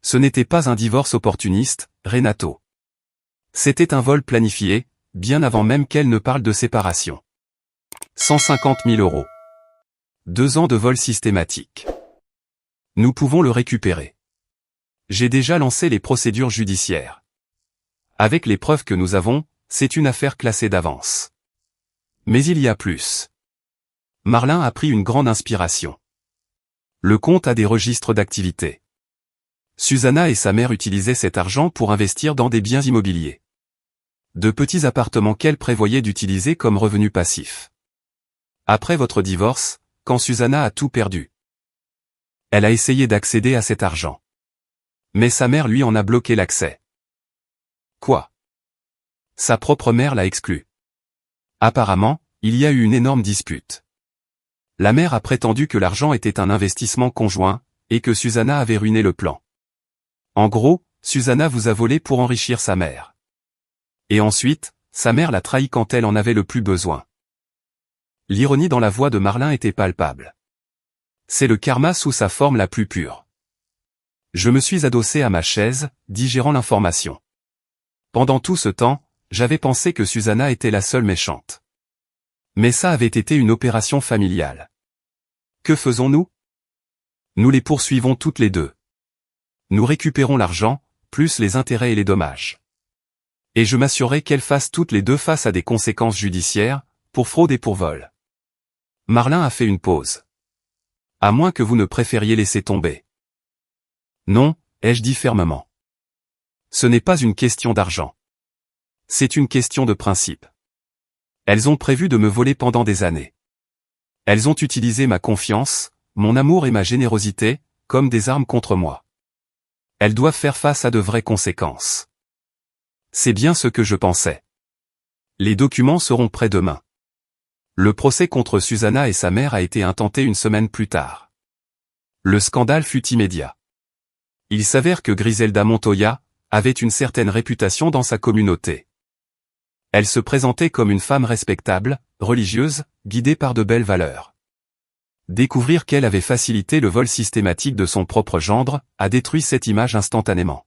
Ce n'était pas un divorce opportuniste, Renato. C'était un vol planifié, bien avant même qu'elle ne parle de séparation. 150 000 €. 2 ans de vol systématique. Nous pouvons le récupérer. J'ai déjà lancé les procédures judiciaires. Avec les preuves que nous avons, c'est une affaire classée d'avance. Mais il y a plus. Marlin a pris une grande inspiration. Le compte a des registres d'activité. Susanna et sa mère utilisaient cet argent pour investir dans des biens immobiliers. De petits appartements qu'elle prévoyait d'utiliser comme revenu passif. Après votre divorce, quand Susanna a tout perdu, elle a essayé d'accéder à cet argent. Mais sa mère lui en a bloqué l'accès. Quoi? Sa propre mère l'a exclu. Apparemment, il y a eu une énorme dispute. La mère a prétendu que l'argent était un investissement conjoint, et que Susanna avait ruiné le plan. En gros, Susanna vous a volé pour enrichir sa mère. Et ensuite, sa mère l'a trahi quand elle en avait le plus besoin. L'ironie dans la voix de Marlin était palpable. C'est le karma sous sa forme la plus pure. Je me suis adossé à ma chaise, digérant l'information. Pendant tout ce temps, j'avais pensé que Susanna était la seule méchante. Mais ça avait été une opération familiale. Que faisons-nous? Nous les poursuivons toutes les deux. Nous récupérons l'argent, plus les intérêts et les dommages. Et je m'assurerai qu'elles fassent toutes les deux face à des conséquences judiciaires, pour fraude et pour vol. Marlin a fait une pause. À moins que vous ne préfériez laisser tomber. Non, ai-je dit fermement. Ce n'est pas une question d'argent. C'est une question de principe. Elles ont prévu de me voler pendant des années. Elles ont utilisé ma confiance, mon amour et ma générosité, comme des armes contre moi. Elles doivent faire face à de vraies conséquences. C'est bien ce que je pensais. Les documents seront prêts demain. Le procès contre Susanna et sa mère a été intenté une semaine plus tard. Le scandale fut immédiat. Il s'avère que Griselda Montoya avait une certaine réputation dans sa communauté. Elle se présentait comme une femme respectable, religieuse, guidée par de belles valeurs. Découvrir qu'elle avait facilité le vol systématique de son propre gendre a détruit cette image instantanément.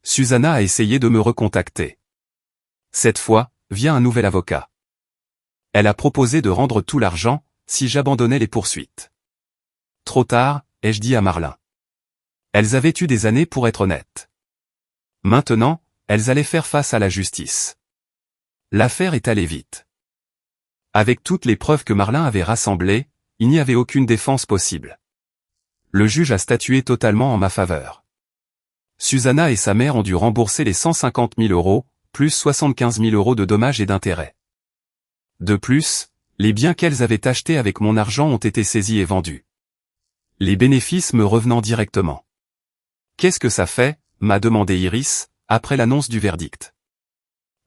Susanna a essayé de me recontacter. Cette fois, via un nouvel avocat. Elle a proposé de rendre tout l'argent, si j'abandonnais les poursuites. Trop tard, ai-je dit à Marlin. Elles avaient eu des années pour être honnêtes. Maintenant, elles allaient faire face à la justice. L'affaire est allée vite. Avec toutes les preuves que Marlin avait rassemblées, il n'y avait aucune défense possible. Le juge a statué totalement en ma faveur. Susanna et sa mère ont dû rembourser les 150 000 €, plus 75 000 € de dommages et d'intérêts. De plus, les biens qu'elles avaient achetés avec mon argent ont été saisis et vendus. Les bénéfices me revenant directement. Qu'est-ce que ça fait, m'a demandé Iris, après l'annonce du verdict.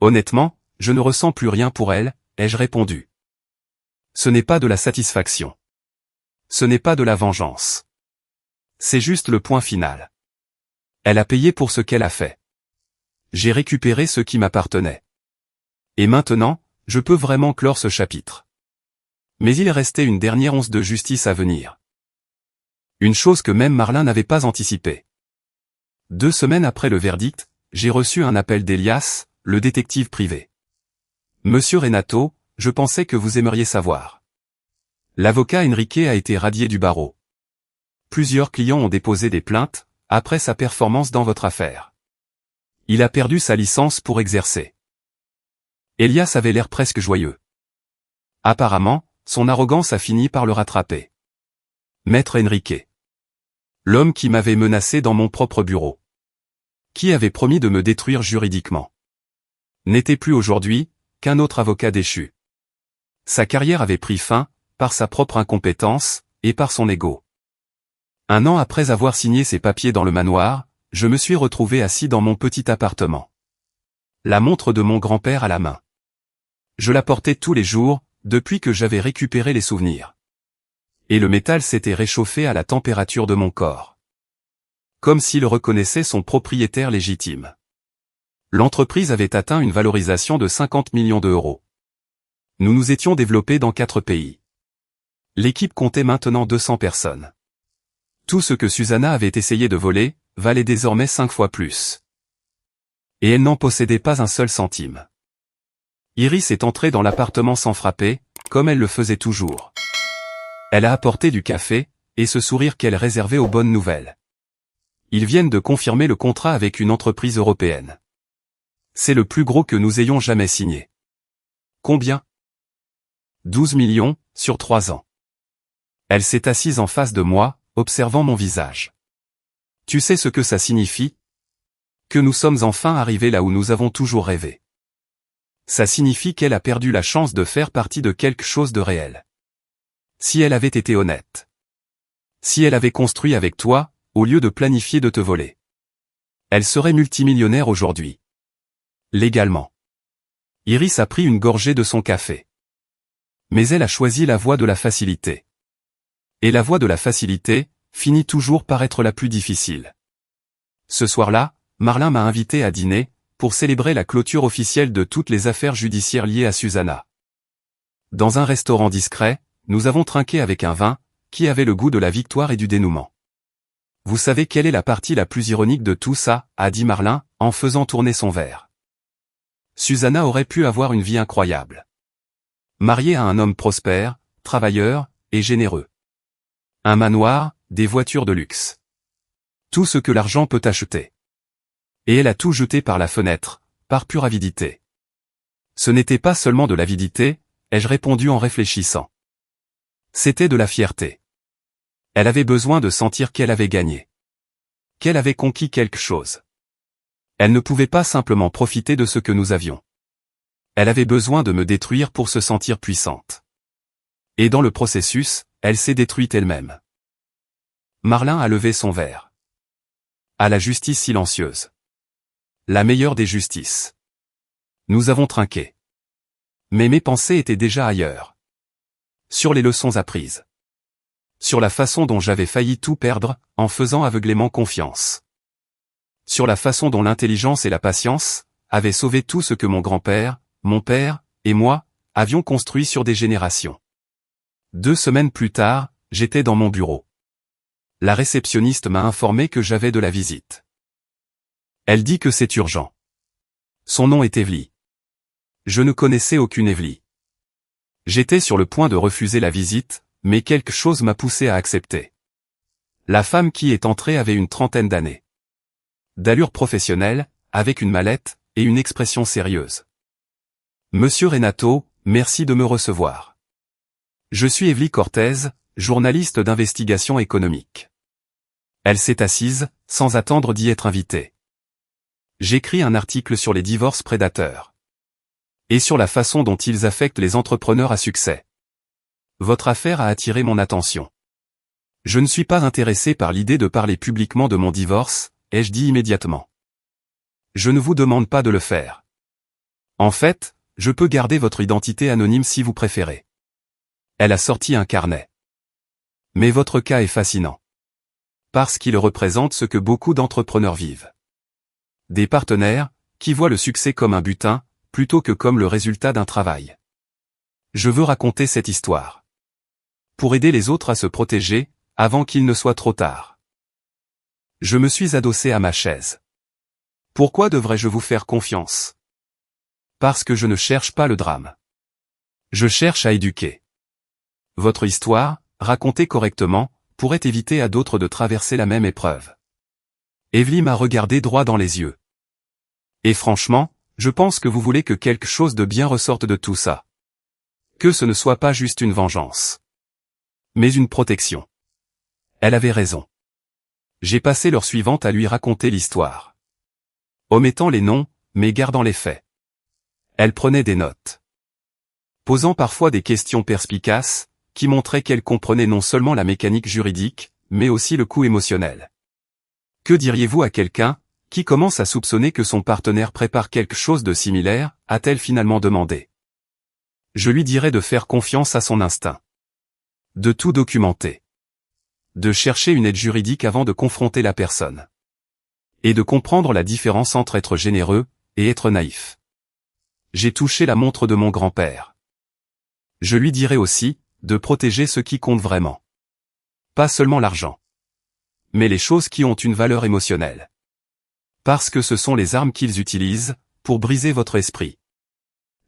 Honnêtement, je ne ressens plus rien pour elle, ai-je répondu. Ce n'est pas de la satisfaction. Ce n'est pas de la vengeance. C'est juste le point final. Elle a payé pour ce qu'elle a fait. J'ai récupéré ce qui m'appartenait. Et maintenant, je peux vraiment clore ce chapitre. Mais il restait une dernière once de justice à venir. Une chose que même Marlin n'avait pas anticipée. 2 semaines après le verdict, j'ai reçu un appel d'Elias, le détective privé. Monsieur Renato, je pensais que vous aimeriez savoir. L'avocat Enrique a été radié du barreau. Plusieurs clients ont déposé des plaintes, après sa performance dans votre affaire. Il a perdu sa licence pour exercer. Elias avait l'air presque joyeux. Apparemment, son arrogance a fini par le rattraper. Maître Enrique. L'homme qui m'avait menacé dans mon propre bureau. Qui avait promis de me détruire juridiquement. N'était plus aujourd'hui qu'un autre avocat déchu. Sa carrière avait pris fin, par sa propre incompétence, et par son ego. 1 an après avoir signé ses papiers dans le manoir, je me suis retrouvé assis dans mon petit appartement. La montre de mon grand-père à la main. Je la portais tous les jours, depuis que j'avais récupéré les souvenirs. Et le métal s'était réchauffé à la température de mon corps. Comme s'il reconnaissait son propriétaire légitime. L'entreprise avait atteint une valorisation de 50 millions €. Nous nous étions développés dans 4 pays. L'équipe comptait maintenant 200 personnes. Tout ce que Susanna avait essayé de voler, valait désormais 5 fois plus. Et elle n'en possédait pas un seul centime. Iris est entrée dans l'appartement sans frapper, comme elle le faisait toujours. Elle a apporté du café, et ce sourire qu'elle réservait aux bonnes nouvelles. Ils viennent de confirmer le contrat avec une entreprise européenne. C'est le plus gros que nous ayons jamais signé. Combien? 12 millions, sur 3 ans. Elle s'est assise en face de moi, observant mon visage. Tu sais ce que ça signifie? Que nous sommes enfin arrivés là où nous avons toujours rêvé. Ça signifie qu'elle a perdu la chance de faire partie de quelque chose de réel. Si elle avait été honnête. Si elle avait construit avec toi, au lieu de planifier de te voler. Elle serait multimillionnaire aujourd'hui. Légalement. Iris a pris une gorgée de son café. Mais elle a choisi la voie de la facilité. Et la voie de la facilité, finit toujours par être la plus difficile. Ce soir-là, Marlin m'a invité à dîner, pour célébrer la clôture officielle de toutes les affaires judiciaires liées à Susanna. Dans un restaurant discret, nous avons trinqué avec un vin, qui avait le goût de la victoire et du dénouement. Vous savez quelle est la partie la plus ironique de tout ça, a dit Marlin, en faisant tourner son verre. Susanna aurait pu avoir une vie incroyable. Mariée à un homme prospère, travailleur, et généreux. Un manoir, des voitures de luxe. Tout ce que l'argent peut acheter. Et elle a tout jeté par la fenêtre, par pure avidité. Ce n'était pas seulement de l'avidité, ai-je répondu en réfléchissant. C'était de la fierté. Elle avait besoin de sentir qu'elle avait gagné. Qu'elle avait conquis quelque chose. Elle ne pouvait pas simplement profiter de ce que nous avions. Elle avait besoin de me détruire pour se sentir puissante. Et dans le processus, elle s'est détruite elle-même. Marlin a levé son verre. À la justice silencieuse. La meilleure des justices. Nous avons trinqué. Mais mes pensées étaient déjà ailleurs. Sur les leçons apprises. Sur la façon dont j'avais failli tout perdre, en faisant aveuglément confiance. Sur la façon dont l'intelligence et la patience, avaient sauvé tout ce que mon grand-père, mon père, et moi, avions construit sur des générations. 2 semaines plus tard, j'étais dans mon bureau. La réceptionniste m'a informé que j'avais de la visite. Elle dit que c'est urgent. Son nom est Evely. Je ne connaissais aucune Evely. J'étais sur le point de refuser la visite, mais quelque chose m'a poussé à accepter. La femme qui est entrée avait une 30aine d'années. D'allure professionnelle, avec une mallette, et une expression sérieuse. Monsieur Renato, merci de me recevoir. Je suis Evely Cortez, journaliste d'investigation économique. Elle s'est assise, sans attendre d'y être invitée. J'écris un article sur les divorces prédateurs. Et sur la façon dont ils affectent les entrepreneurs à succès. Votre affaire a attiré mon attention. Je ne suis pas intéressé par l'idée de parler publiquement de mon divorce, ai-je dit immédiatement. Je ne vous demande pas de le faire. En fait, je peux garder votre identité anonyme si vous préférez. Elle a sorti un carnet. Mais votre cas est fascinant. Parce qu'il représente ce que beaucoup d'entrepreneurs vivent. Des partenaires, qui voient le succès comme un butin, plutôt que comme le résultat d'un travail. Je veux raconter cette histoire. Pour aider les autres à se protéger, avant qu'il ne soit trop tard. Je me suis adossé à ma chaise. Pourquoi devrais-je vous faire confiance? Parce que je ne cherche pas le drame. Je cherche à éduquer. Votre histoire, racontée correctement, pourrait éviter à d'autres de traverser la même épreuve. Evely m'a regardé droit dans les yeux. Et franchement, je pense que vous voulez que quelque chose de bien ressorte de tout ça. Que ce ne soit pas juste une vengeance. Mais une protection. Elle avait raison. J'ai passé l'heure suivante à lui raconter l'histoire. Omettant les noms, mais gardant les faits. Elle prenait des notes. Posant parfois des questions perspicaces, qui montraient qu'elle comprenait non seulement la mécanique juridique, mais aussi le coût émotionnel. Que diriez-vous à quelqu'un, qui commence à soupçonner que son partenaire prépare quelque chose de similaire, a-t-elle finalement demandé. Je lui dirais de faire confiance à son instinct. De tout documenter. De chercher une aide juridique avant de confronter la personne. Et de comprendre la différence entre être généreux, et être naïf. J'ai touché la montre de mon grand-père. Je lui dirais aussi, de protéger ce qui compte vraiment. Pas seulement l'argent. mais les choses qui ont une valeur émotionnelle. Parce que ce sont les armes qu'ils utilisent, pour briser votre esprit.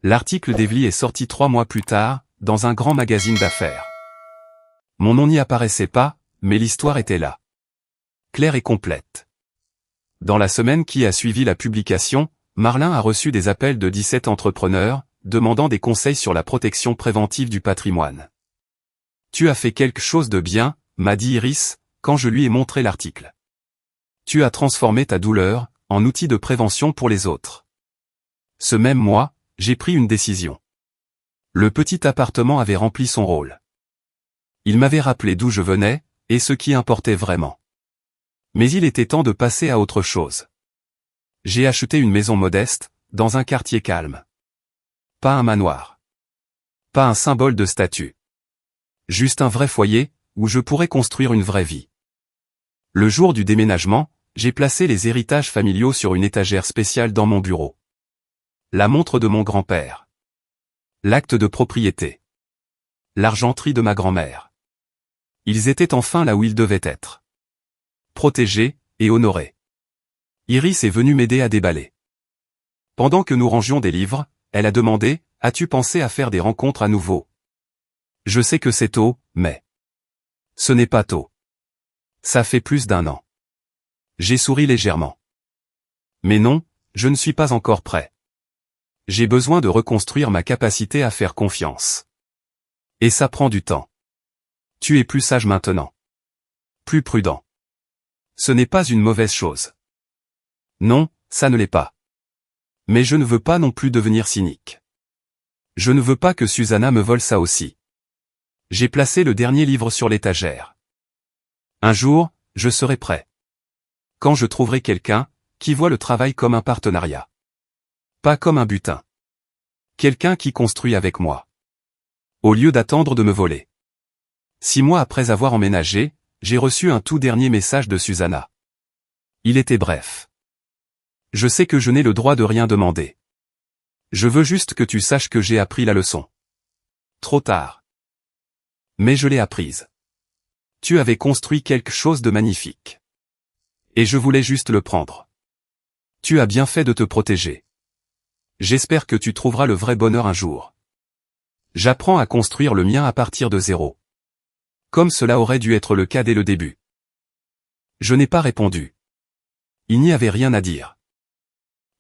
L'article d'Evely est sorti 3 mois plus tard, dans un grand magazine d'affaires. Mon nom n'y apparaissait pas, mais l'histoire était là. Claire et complète. Dans la semaine qui a suivi la publication, Marlin a reçu des appels de 17 entrepreneurs, demandant des conseils sur la protection préventive du patrimoine. « Tu as fait quelque chose de bien », m'a dit Iris, quand je lui ai montré l'article. « Tu as transformé ta douleur en outil de prévention pour les autres. » Ce même mois, j'ai pris une décision. Le petit appartement avait rempli son rôle. Il m'avait rappelé d'où je venais, et ce qui importait vraiment. Mais il était temps de passer à autre chose. J'ai acheté une maison modeste, dans un quartier calme. Pas un manoir. Pas un symbole de statut. Juste un vrai foyer, où je pourrais construire une vraie vie. Le jour du déménagement, j'ai placé les héritages familiaux sur une étagère spéciale dans mon bureau. La montre de mon grand-père. L'acte de propriété. L'argenterie de ma grand-mère. Ils étaient enfin là où ils devaient être. Protégés et honorés. Iris est venue m'aider à déballer. Pendant que nous rangions des livres, elle a demandé « As-tu pensé à faire des rencontres à nouveau ?» Je sais que c'est tôt, mais... Ce n'est pas tôt. Ça fait plus d'1 an. J'ai souri légèrement. Mais non, je ne suis pas encore prêt. J'ai besoin de reconstruire ma capacité à faire confiance. Et ça prend du temps. Tu es plus sage maintenant. Plus prudent. Ce n'est pas une mauvaise chose. Non, ça ne l'est pas. Mais je ne veux pas non plus devenir cynique. Je ne veux pas que Susanna me vole ça aussi. J'ai placé le dernier livre sur l'étagère. Un jour, je serai prêt. Quand je trouverai quelqu'un qui voit le travail comme un partenariat. Pas comme un butin. Quelqu'un qui construit avec moi. Au lieu d'attendre de me voler. 6 mois après avoir emménagé, j'ai reçu un tout dernier message de Susanna. Il était bref. Je sais que je n'ai le droit de rien demander. Je veux juste que tu saches que j'ai appris la leçon. Trop tard. Mais je l'ai apprise. Tu avais construit quelque chose de magnifique. Et je voulais juste le prendre. Tu as bien fait de te protéger. J'espère que tu trouveras le vrai bonheur un jour. J'apprends à construire le mien à partir de 0. Comme cela aurait dû être le cas dès le début. Je n'ai pas répondu. Il n'y avait rien à dire.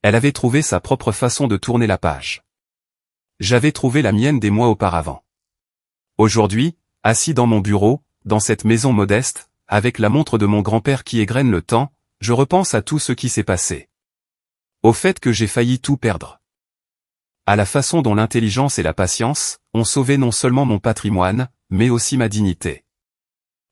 Elle avait trouvé sa propre façon de tourner la page. J'avais trouvé la mienne des mois auparavant. Aujourd'hui, assis dans mon bureau, dans cette maison modeste, avec la montre de mon grand-père qui égrène le temps, je repense à tout ce qui s'est passé. Au fait que j'ai failli tout perdre. À la façon dont l'intelligence et la patience ont sauvé non seulement mon patrimoine, mais aussi ma dignité.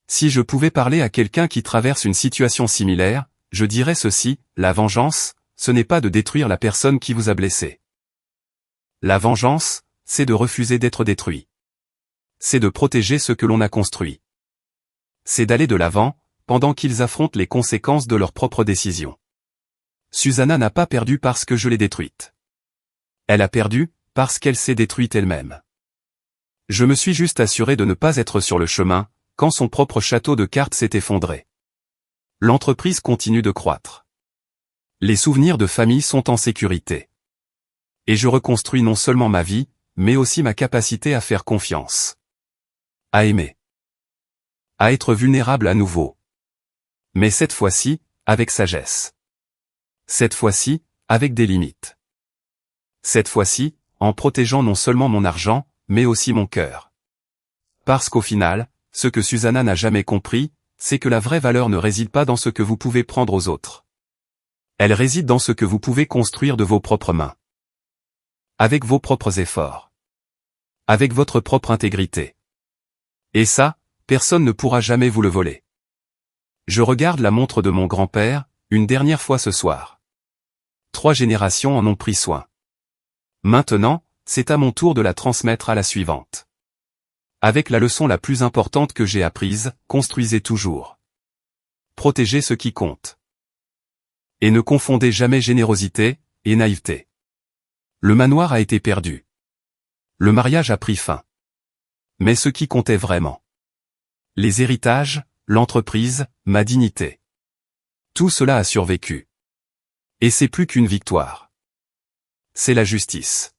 Si je pouvais parler à quelqu'un qui traverse une situation similaire, je dirais ceci, la vengeance, ce n'est pas de détruire la personne qui vous a blessé. La vengeance, c'est de refuser d'être détruit. C'est de protéger ce que l'on a construit. C'est d'aller de l'avant, pendant qu'ils affrontent les conséquences de leurs propres décisions. Susanna n'a pas perdu parce que je l'ai détruite. Elle a perdu, parce qu'elle s'est détruite elle-même. Je me suis juste assuré de ne pas être sur le chemin, quand son propre château de cartes s'est effondré. L'entreprise continue de croître. Les souvenirs de famille sont en sécurité. Et je reconstruis non seulement ma vie, mais aussi ma capacité à faire confiance. À aimer. À être vulnérable à nouveau. Mais cette fois-ci, avec sagesse. Cette fois-ci, avec des limites. Cette fois-ci, en protégeant non seulement mon argent, mais aussi mon cœur. Parce qu'au final, ce que Susanna n'a jamais compris, c'est que la vraie valeur ne réside pas dans ce que vous pouvez prendre aux autres. Elle réside dans ce que vous pouvez construire de vos propres mains. Avec vos propres efforts. Avec votre propre intégrité. Et ça, personne ne pourra jamais vous le voler. Je regarde la montre de mon grand-père, une dernière fois ce soir. 3 générations en ont pris soin. Maintenant, c'est à mon tour de la transmettre à la suivante. Avec la leçon la plus importante que j'ai apprise, construisez toujours. Protégez ce qui compte. Et ne confondez jamais générosité et naïveté. Le manoir a été perdu. Le mariage a pris fin. Mais ce qui comptait vraiment. Les héritages, l'entreprise, ma dignité. Tout cela a survécu. Et c'est plus qu'une victoire. C'est la justice.